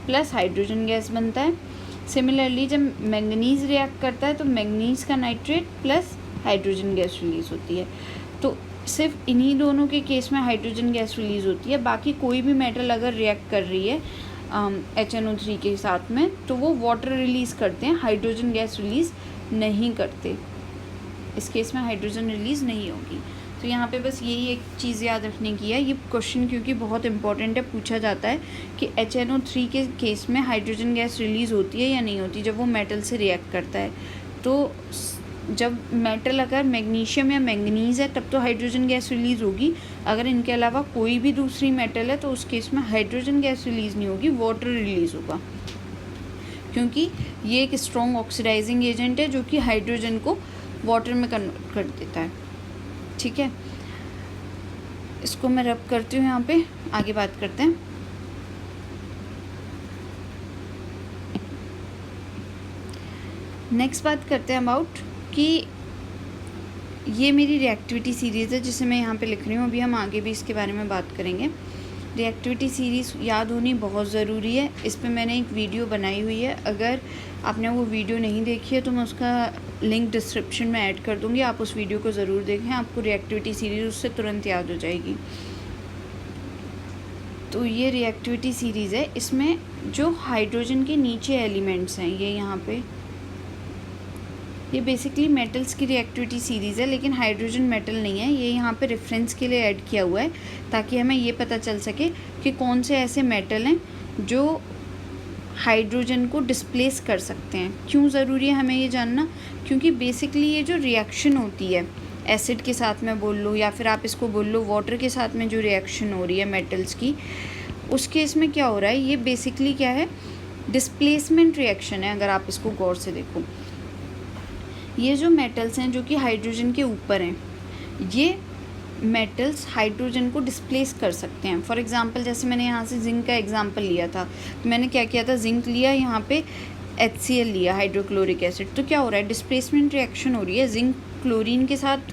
प्लस हाइड्रोजन गैस बनता है। सिमिलरली जब मैंगनीज़ रिएक्ट करता है तो मैंगनीज़ का nitrate plus hydrogen gas release होती है। तो सिर्फ इन्हीं दोनों के केस में हाइड्रोजन गैस रिलीज़ होती है। बाकी कोई भी मेटल अगर रिएक्ट कर रही है HNO3 के साथ में तो वो वाटर रिलीज़ करते हैं, हाइड्रोजन गैस रिलीज़ नहीं करते। इस केस में हाइड्रोजन रिलीज़ नहीं होगी। तो यहाँ पे बस यही एक चीज़ याद रखने की है। ये क्वेश्चन क्योंकि बहुत इंपॉर्टेंट है, पूछा जाता है कि HNO3 के केस में हाइड्रोजन गैस रिलीज़ होती है या नहीं होती जब वो मेटल से रिएक्ट करता है। तो जब मेटल अगर मैग्नीशियम या मैंगनीज़ है तब तो हाइड्रोजन गैस रिलीज़ होगी। अगर इनके अलावा कोई भी दूसरी मेटल है तो उस केस में हाइड्रोजन गैस रिलीज़ नहीं होगी, वाटर रिलीज़ होगा, क्योंकि ये एक स्ट्रॉन्ग ऑक्सीडाइजिंग एजेंट है जो कि हाइड्रोजन को वाटर में कन्वर्ट कर देता है। ठीक है, इसको मैं रब करती हूँ, यहाँ पे आगे बात करते हैं। नेक्स्ट बात करते हैं अबाउट कि ये मेरी रिएक्टिविटी सीरीज़ है जिसे मैं यहाँ पे लिख रही हूँ, अभी हम आगे भी इसके बारे में बात करेंगे। रिएक्टिविटी सीरीज़ याद होनी बहुत ज़रूरी है, इस पे मैंने एक वीडियो बनाई हुई है, अगर आपने वो वीडियो नहीं देखी है तो मैं उसका लिंक डिस्क्रिप्शन में ऐड कर दूँगी, आप उस वीडियो को ज़रूर देखें, आपको रिएक्टिविटी सीरीज़ उससे तुरंत याद हो जाएगी। तो ये रिएक्टिविटी सीरीज़ है, इसमें जो हाइड्रोजन के नीचे एलिमेंट्स हैं ये यहाँ पे, ये बेसिकली मेटल्स की रिएक्टिविटी सीरीज़ है, लेकिन हाइड्रोजन मेटल नहीं है, ये यहाँ पे रेफरेंस के लिए ऐड किया हुआ है ताकि हमें ये पता चल सके कि कौन से ऐसे मेटल हैं जो हाइड्रोजन को डिस्प्लेस कर सकते हैं। क्यों ज़रूरी है हमें ये जानना? क्योंकि बेसिकली ये जो रिएक्शन होती है एसिड के साथ में बोल लो या फिर आप इसको बोल लो वाटर के साथ में जो रिएक्शन हो रही है मेटल्स की, उस केस में क्या हो रहा है, ये बेसिकली क्या है, डिस्प्लेसमेंट रिएक्शन है। अगर आप इसको गौर से देखो, ये जो मेटल्स हैं जो कि हाइड्रोजन के ऊपर हैं, ये मेटल्स हाइड्रोजन को डिस्प्लेस कर सकते हैं। फॉर एग्जांपल जैसे मैंने यहाँ से जिंक का एग्जांपल लिया था, तो मैंने क्या किया था, जिंक लिया, यहाँ पे HCl लिया, हाइड्रोक्लोरिक एसिड, तो क्या हो रहा है, डिस्प्लेसमेंट रिएक्शन हो रही है, जिंक क्लोरीन के साथ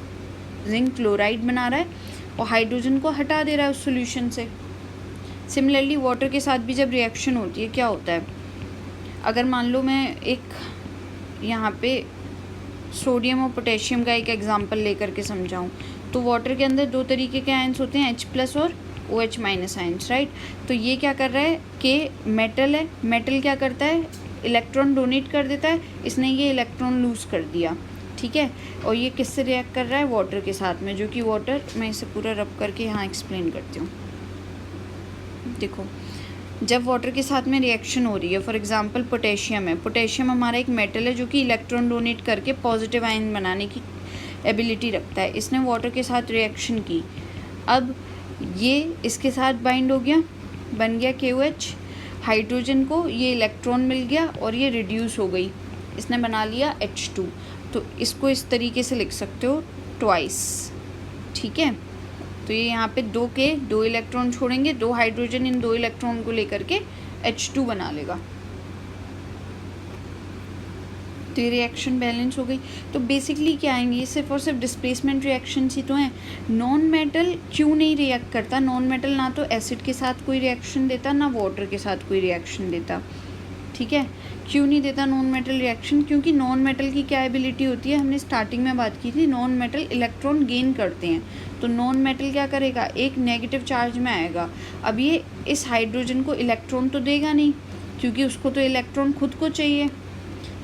जिंक क्लोराइड बना रहा है और हाइड्रोजन को हटा दे रहा है उस सोल्यूशन से। सिमिलरली वाटर के साथ भी जब रिएक्शन होती है क्या होता है, अगर मान लो मैं एक यहाँ पे सोडियम और पोटेशियम का एक एग्जांपल लेकर के समझाऊं, तो वाटर के अंदर दो तरीके के आयंस होते हैं, H+ और OH- आयंस, राइट। तो ये क्या कर रहा है कि मेटल है, मेटल क्या करता है, इलेक्ट्रॉन डोनेट कर देता है, इसने ये इलेक्ट्रॉन लूज़ कर दिया, ठीक है, और ये किससे रिएक्ट कर रहा है, वाटर के साथ में, जो कि वाटर, मैं इसे पूरा रब करके यहाँ एक्सप्लेन करती हूँ। देखो, जब वाटर के साथ में रिएक्शन हो रही है, फॉर एग्जांपल पोटेशियम है, पोटेशियम हमारा एक मेटल है जो कि इलेक्ट्रॉन डोनेट करके पॉजिटिव आयन बनाने की एबिलिटी रखता है। इसने वाटर के साथ रिएक्शन की, अब ये इसके साथ बाइंड हो गया, बन गया KOH, हाइड्रोजन को ये इलेक्ट्रॉन मिल गया और ये रिड्यूस हो गई, इसने बना लिया H2। तो इसको इस तरीके से लिख सकते हो, ट्वाइस, ठीक है। तो ये यहाँ पे दो इलेक्ट्रॉन छोड़ेंगे, दो हाइड्रोजन इन दो इलेक्ट्रॉन को लेकर के H2 बना लेगा, तो ये रिएक्शन बैलेंस हो गई। तो बेसिकली क्या आएंगे, ये सिर्फ और सिर्फ डिस्प्लेसमेंट रिएक्शंस ही तो हैं। नॉन मेटल क्यों नहीं रिएक्ट करता, नॉन मेटल ना तो एसिड के साथ कोई रिएक्शन देता ना वाटर के साथ कोई रिएक्शन देता, ठीक है। क्यों नहीं देता नॉन मेटल रिएक्शन, क्योंकि नॉन मेटल की क्या एबिलिटी होती है, हमने स्टार्टिंग में बात की थी, नॉन मेटल इलेक्ट्रॉन गेन करते हैं, तो नॉन मेटल क्या करेगा, एक नेगेटिव चार्ज में आएगा। अब ये इस हाइड्रोजन को इलेक्ट्रॉन तो देगा नहीं, क्योंकि उसको तो इलेक्ट्रॉन खुद को चाहिए,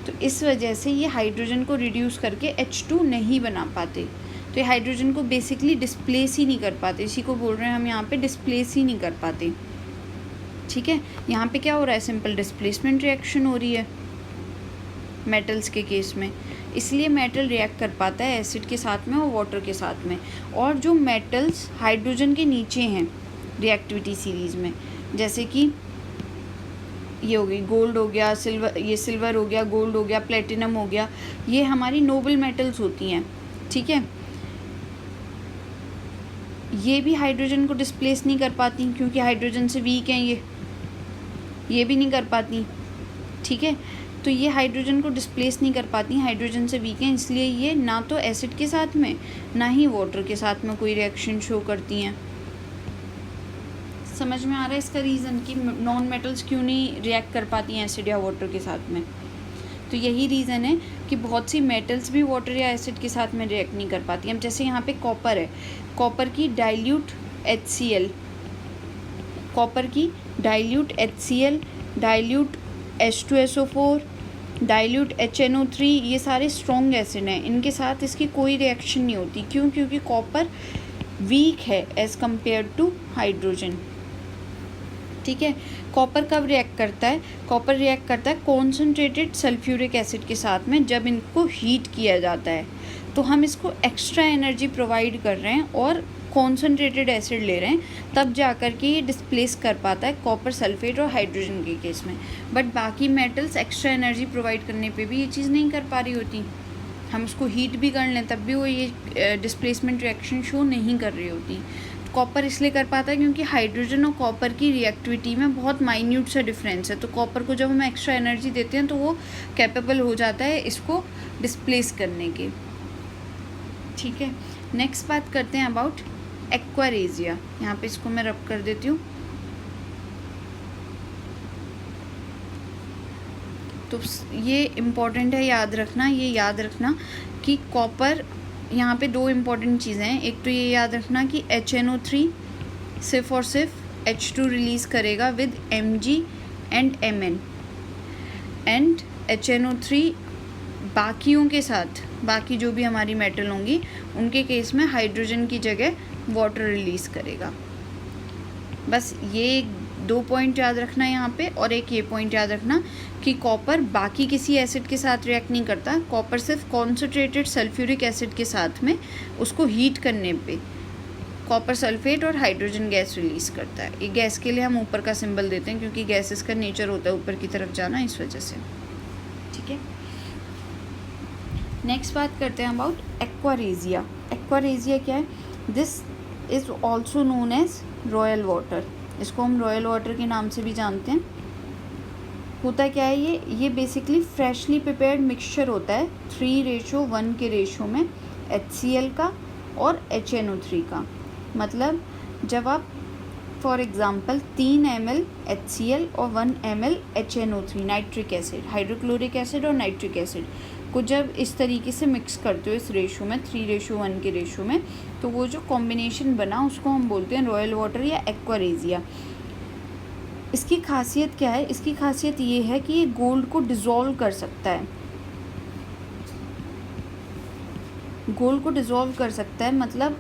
तो इस वजह से ये हाइड्रोजन को रिड्यूस करके H2 नहीं बना पाते, तो ये हाइड्रोजन को बेसिकली डिस्प्लेस ही नहीं कर पाते, इसी को बोल रहे हैं हम यहाँ पे, डिस्प्लेस ही नहीं कर पाते, ठीक है। यहाँ पे क्या हो रहा है, सिंपल डिस्प्लेसमेंट रिएक्शन हो रही है मेटल्स के केस में, इसलिए मेटल रिएक्ट कर पाता है एसिड के साथ में और वाटर के साथ में। और जो मेटल्स हाइड्रोजन के नीचे हैं रिएक्टिविटी सीरीज़ में, जैसे कि ये हो गई गोल्ड हो गया, सिल्वर, ये सिल्वर हो गया, गोल्ड हो गया, प्लेटिनम हो गया, ये हमारी नोबल मेटल्स होती हैं, ठीक है। ये भी हाइड्रोजन को डिस्प्लेस नहीं कर पाती क्योंकि हाइड्रोजन से वीक हैं, ये भी नहीं कर पाती, ठीक है। तो ये हाइड्रोजन को डिस्प्लेस नहीं कर पाती, हाइड्रोजन से वीक हैं, इसलिए ये ना तो एसिड के साथ में ना ही वाटर के साथ में कोई रिएक्शन शो करती हैं। समझ में आ रहा है इसका रीज़न कि नॉन मेटल्स क्यों नहीं रिएक्ट कर पाती हैं एसिड या वाटर के साथ में। तो यही रीज़न है कि बहुत सी मेटल्स भी वाटर या एसिड के साथ में रिएक्ट नहीं कर पाती। अब जैसे यहाँ पे कॉपर है, कॉपर की डाइल्यूट HCl, कॉपर की dilute HCl, dilute H2SO4, dilute HNO3, ये सारे स्ट्रॉन्ग एसिड हैं, इनके साथ इसकी कोई रिएक्शन नहीं होती। क्यों? क्योंकि कॉपर वीक है एज़ कम्पेयर टू हाइड्रोजन, ठीक है। कॉपर कब रिएक्ट करता है, कॉपर रिएक्ट करता है कॉन्सनट्रेटेड सल्फ्यूरिक एसिड के साथ में, जब इनको हीट किया जाता है तो हम इसको एक्स्ट्रा एनर्जी प्रोवाइड कर रहे हैं और कॉन्सनट्रेटेड एसिड ले रहे हैं, तब जा कर के ये डिस्प्लेस कर पाता है कॉपर सल्फेट और हाइड्रोजन के केस में। बट बाकी मेटल्स एक्स्ट्रा एनर्जी प्रोवाइड करने पे भी ये चीज़ नहीं कर पा रही होती, हम उसको हीट भी कर लें तब भी वो ये डिस्प्लेसमेंट रिएक्शन शो नहीं कर रही होती। कॉपर इसलिए कर पाता है क्योंकि हाइड्रोजन और कॉपर की रिएक्टिविटी में बहुत माइन्यूट सा डिफरेंस है। तो कॉपर को जब हम एक्स्ट्रा एनर्जी देते हैं तो वो कैपेबल हो जाता है इसको डिस्प्लेस करने के। ठीक है, नेक्स्ट बात करते हैं अबाउट एक्वारेजिया। यहाँ पे इसको मैं रब कर देती हूँ। तो ये इम्पॉर्टेंट है याद रखना, ये याद रखना कि कॉपर, यहाँ पे दो इम्पॉर्टेंट चीज़ें हैं। एक तो ये याद रखना कि HNO3 सिर्फ और सिर्फ H2 रिलीज़ करेगा with Mg and Mn, and HNO3 बाकियों के साथ, बाकी जो भी हमारी मेटल होंगी उनके केस में हाइड्रोजन की जगह वाटर रिलीज़ करेगा। बस ये 2 पॉइंट याद रखना यहाँ पे, और एक ये पॉइंट याद रखना कि कॉपर बाकी किसी एसिड के साथ रिएक्ट नहीं करता। कॉपर सिर्फ कॉन्सनट्रेटेड सल्फ्यूरिक एसिड के साथ में उसको हीट करने पे कॉपर सल्फेट और हाइड्रोजन गैस रिलीज़ करता है। ये गैस के लिए हम ऊपर का सिंबल देते हैं क्योंकि गैसेस का नेचर होता है ऊपर की तरफ जाना, इस वजह से। ठीक है, नेक्स्ट बात करते हैं अबाउट एक्वारेजिया। एक्वारेजिया क्या है? This is also known as royal water. इसको हम रॉयल वाटर के नाम से भी जानते हैं। होता क्या है ये बेसिकली फ्रेशली प्रिपेयर्ड मिक्सचर होता है 3:1 के रेशो में HCl का और HNO3 का। मतलब जब आप फॉर एग्ज़ाम्पल 3 ml HCl और 1 ml HNO3 nitric acid, hydrochloric acid और नाइट्रिक एसिड को जब इस तरीके से मिक्स करते हो इस रेशो में 3:1 के रेशो में, तो वो जो कॉम्बिनेशन बना उसको हम बोलते हैं रॉयल वाटर या एक्वारेजिया। इसकी खासियत क्या है? इसकी खासियत ये है कि ये गोल्ड को डिज़ोल्व कर सकता है। गोल्ड को डिज़ोल्व कर सकता है मतलब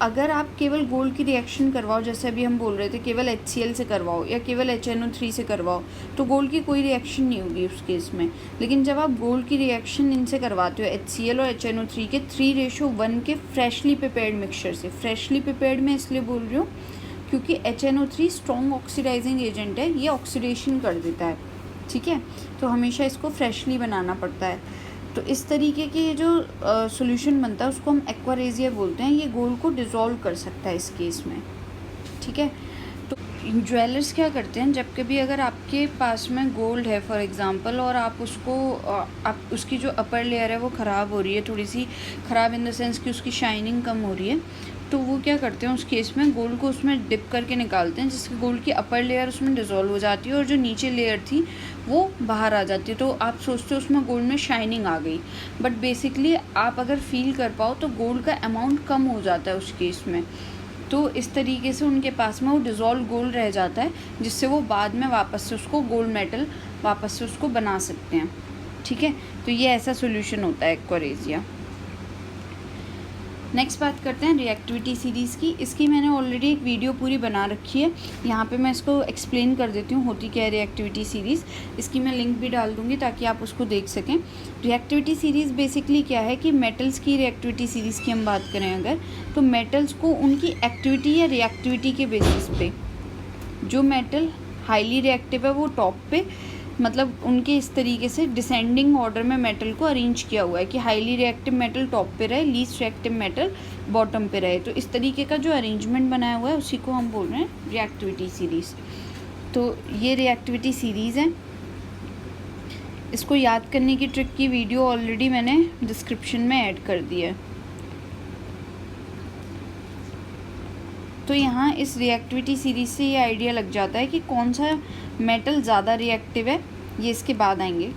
अगर आप केवल गोल्ड की रिएक्शन करवाओ, जैसे अभी हम बोल रहे थे केवल HCl से करवाओ या केवल HNO3 से करवाओ, तो गोल्ड की कोई रिएक्शन नहीं होगी उस केस में। लेकिन जब आप गोल्ड की रिएक्शन इनसे करवाते हो HCl और HNO3 के 3:1 के फ्रेशली प्रिपेयर्ड मिक्सचर से, फ्रेशली प्रिपेयर्ड मैं इसलिए बोल रही हूँ क्योंकि HNO3 स्ट्रॉन्ग ऑक्सीडाइजिंग एजेंट है, ये ऑक्सीडेशन कर देता है। ठीक है, तो हमेशा इसको फ्रेशली बनाना पड़ता है। तो इस तरीके के ये जो सॉल्यूशन बनता है उसको हम एक्वारेजिया बोलते हैं। ये गोल्ड को डिज़ोल्व कर सकता है इस केस में। ठीक है, तो ज्वेलर्स क्या करते हैं, जब कभी अगर आपके पास में गोल्ड है फॉर एग्ज़ाम्पल और आप उसको आप उसकी जो अपर लेयर है वो ख़राब हो रही है, थोड़ी सी ख़राब इन द सेंस कि उसकी शाइनिंग कम हो रही है, तो वो क्या करते हैं उस केस में गोल्ड को उसमें डिप करके निकालते हैं, जिससे गोल्ड की अपर लेयर उसमें डिज़ोल्व हो जाती है और जो नीचे लेयर थी वो बाहर आ जाती है। तो आप सोचते हो उसमें गोल्ड में शाइनिंग आ गई, बट बेसिकली आप अगर फील कर पाओ तो गोल्ड का अमाउंट कम हो जाता है उस केस में। तो इस तरीके से उनके पास में वो डिज़ोल्व गोल्ड रह जाता है, जिससे वो बाद में वापस से उसको गोल्ड मेटल वापस से उसको बना सकते हैं। ठीक है, तो ये ऐसा सोल्यूशन होता है एक्वारेजिया। नेक्स्ट बात करते हैं रिएक्टिविटी सीरीज़ की। इसकी मैंने ऑलरेडी एक वीडियो पूरी बना रखी है, यहाँ पे मैं इसको एक्सप्लेन कर देती हूँ होती क्या है रिएक्टिविटी सीरीज़। इसकी मैं लिंक भी डाल दूँगी ताकि आप उसको देख सकें। रिएक्टिविटी सीरीज़ बेसिकली क्या है कि मेटल्स की रिएक्टिविटी सीरीज़ की हम बात करें अगर, तो मेटल्स को उनकी एक्टिविटी या रिएक्टिविटी के बेसिस पे, जो मेटल हाईली रिएक्टिव है वो टॉप पे, मतलब उनके इस तरीके से डिसेंडिंग ऑर्डर में मेटल को अरेंज किया हुआ है कि हाईली रिएक्टिव मेटल टॉप पे रहे, लीस्ट रिएक्टिव मेटल बॉटम पे रहे। तो इस तरीके का जो अरेंजमेंट बनाया हुआ है उसी को हम बोल रहे हैं रिएक्टिविटी सीरीज़। तो ये रिएक्टिविटी सीरीज़ है। इसको याद करने की ट्रिक की वीडियो ऑलरेडी मैंने डिस्क्रिप्शन में ऐड कर दी है। तो यहाँ इस रिएक्टिविटी सीरीज़ से ये आइडिया लग जाता है कि कौन सा मेटल ज़्यादा रिएक्टिव है, ये इसके बाद आएंगे।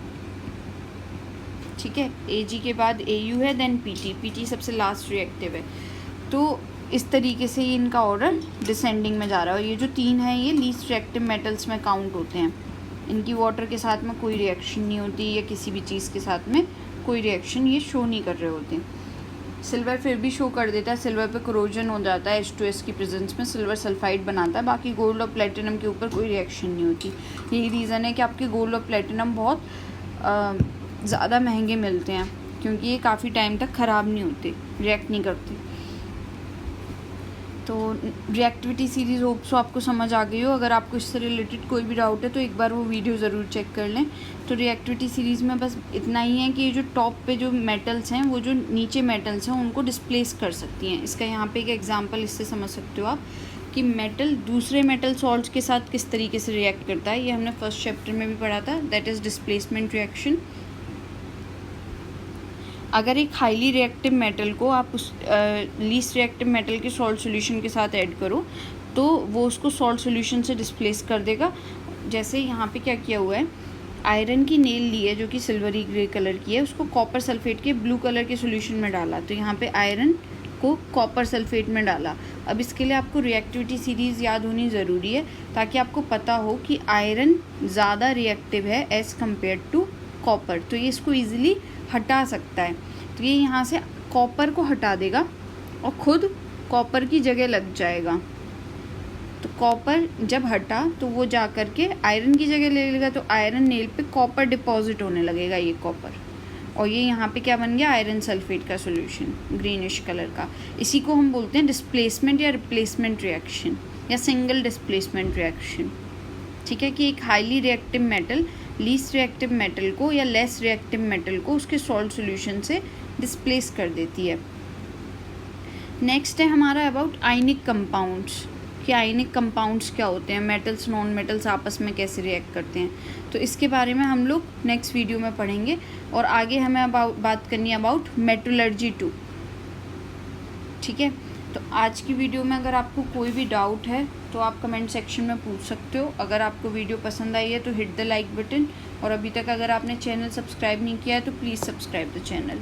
ठीक है, Ag के बाद Au है, देन Pt सबसे लास्ट रिएक्टिव है। तो इस तरीके से ये इनका ऑर्डर डिसेंडिंग में जा रहा है। और ये जो 3 है ये लीस्ट रिएक्टिव मेटल्स में काउंट होते हैं। इनकी वाटर के साथ में कोई रिएक्शन नहीं होती या किसी भी चीज़ के साथ में कोई रिएक्शन ये शो नहीं कर रहे होते। सिल्वर फिर भी शो कर देता है, सिल्वर पे कोरोजन हो जाता है H2S की प्रेजेंस में, सिल्वर सल्फाइड बनाता है। बाकी गोल्ड और प्लेटिनम के ऊपर कोई रिएक्शन नहीं होती। यही रीज़न है कि आपके गोल्ड और प्लेटिनम बहुत ज़्यादा महंगे मिलते हैं, क्योंकि ये काफ़ी टाइम तक ख़राब नहीं होते, रिएक्ट नहीं करते। तो रिएक्टिविटी सीरीज़ होप सो आपको समझ आ गई हो। अगर आपको इससे रिलेटेड कोई भी डाउट है तो एक बार वो वीडियो ज़रूर चेक कर लें। तो रिएक्टिविटी सीरीज़ में बस इतना ही है कि ये जो टॉप पे जो मेटल्स हैं वो जो नीचे मेटल्स हैं उनको डिस्प्लेस कर सकती हैं। इसका यहाँ पे एक एग्जांपल इससे समझ सकते हो आप कि मेटल दूसरे मेटल सॉल्ट्स के साथ किस तरीके से रिएक्ट करता है। ये हमने फर्स्ट चैप्टर में भी पढ़ा था, दैट इज़ डिस्प्लेसमेंट रिएक्शन। अगर एक हाईली रिएक्टिव मेटल को आप उस लीस्ट रिएक्टिव मेटल के सॉल्ट सॉल्यूशन के साथ ऐड करो तो वो उसको सॉल्ट सॉल्यूशन से डिस्प्लेस कर देगा। जैसे यहाँ पे क्या किया हुआ है, आयरन की नेल ली है जो कि सिल्वरी ग्रे कलर की है, उसको कॉपर सल्फेट के ब्लू कलर के सॉल्यूशन में डाला। तो यहाँ पे आयरन को कॉपर सल्फेट में डाला। अब इसके लिए आपको रिएक्टिविटी सीरीज़ याद होनी ज़रूरी है ताकि आपको पता हो कि आयरन ज़्यादा रिएक्टिव है एज़ कम्पेयर टू कॉपर। तो ये इसको ईजिली हटा सकता है। तो ये यहाँ से कॉपर को हटा देगा और ख़ुद कॉपर की जगह लग जाएगा। तो कॉपर जब हटा तो वो जा कर के आयरन की जगह ले लेगा। तो आयरन नेल पे कॉपर डिपॉजिट होने लगेगा, ये कॉपर, और ये यहाँ पे क्या बन गया, आयरन सल्फेट का सॉल्यूशन ग्रीनिश कलर का। इसी को हम बोलते हैं डिस्प्लेसमेंट या रिप्लेसमेंट रिएक्शन या सिंगल डिस्प्लेसमेंट रिएक्शन। ठीक है, कि एक highly reactive metal least reactive metal को या लेस रिएक्टिव मेटल को उसके सॉल्ट सॉल्यूशन से डिस्प्लेस कर देती है। नेक्स्ट है हमारा अबाउट आयनिक कंपाउंड्स, कि आयनिक कंपाउंड्स क्या होते हैं, मेटल्स नॉन मेटल्स आपस में कैसे रिएक्ट करते हैं। तो इसके बारे में हम लोग नेक्स्ट वीडियो में पढ़ेंगे। और आगे हमें बात करनी है अबाउट मेटलर्जी टू। ठीक है, तो आज की वीडियो में अगर आपको कोई भी डाउट है तो आप कमेंट सेक्शन में पूछ सकते हो। अगर आपको वीडियो पसंद आई है तो हिट द लाइक बटन, और अभी तक अगर आपने चैनल सब्सक्राइब नहीं किया है तो प्लीज़ सब्सक्राइब द चैनल।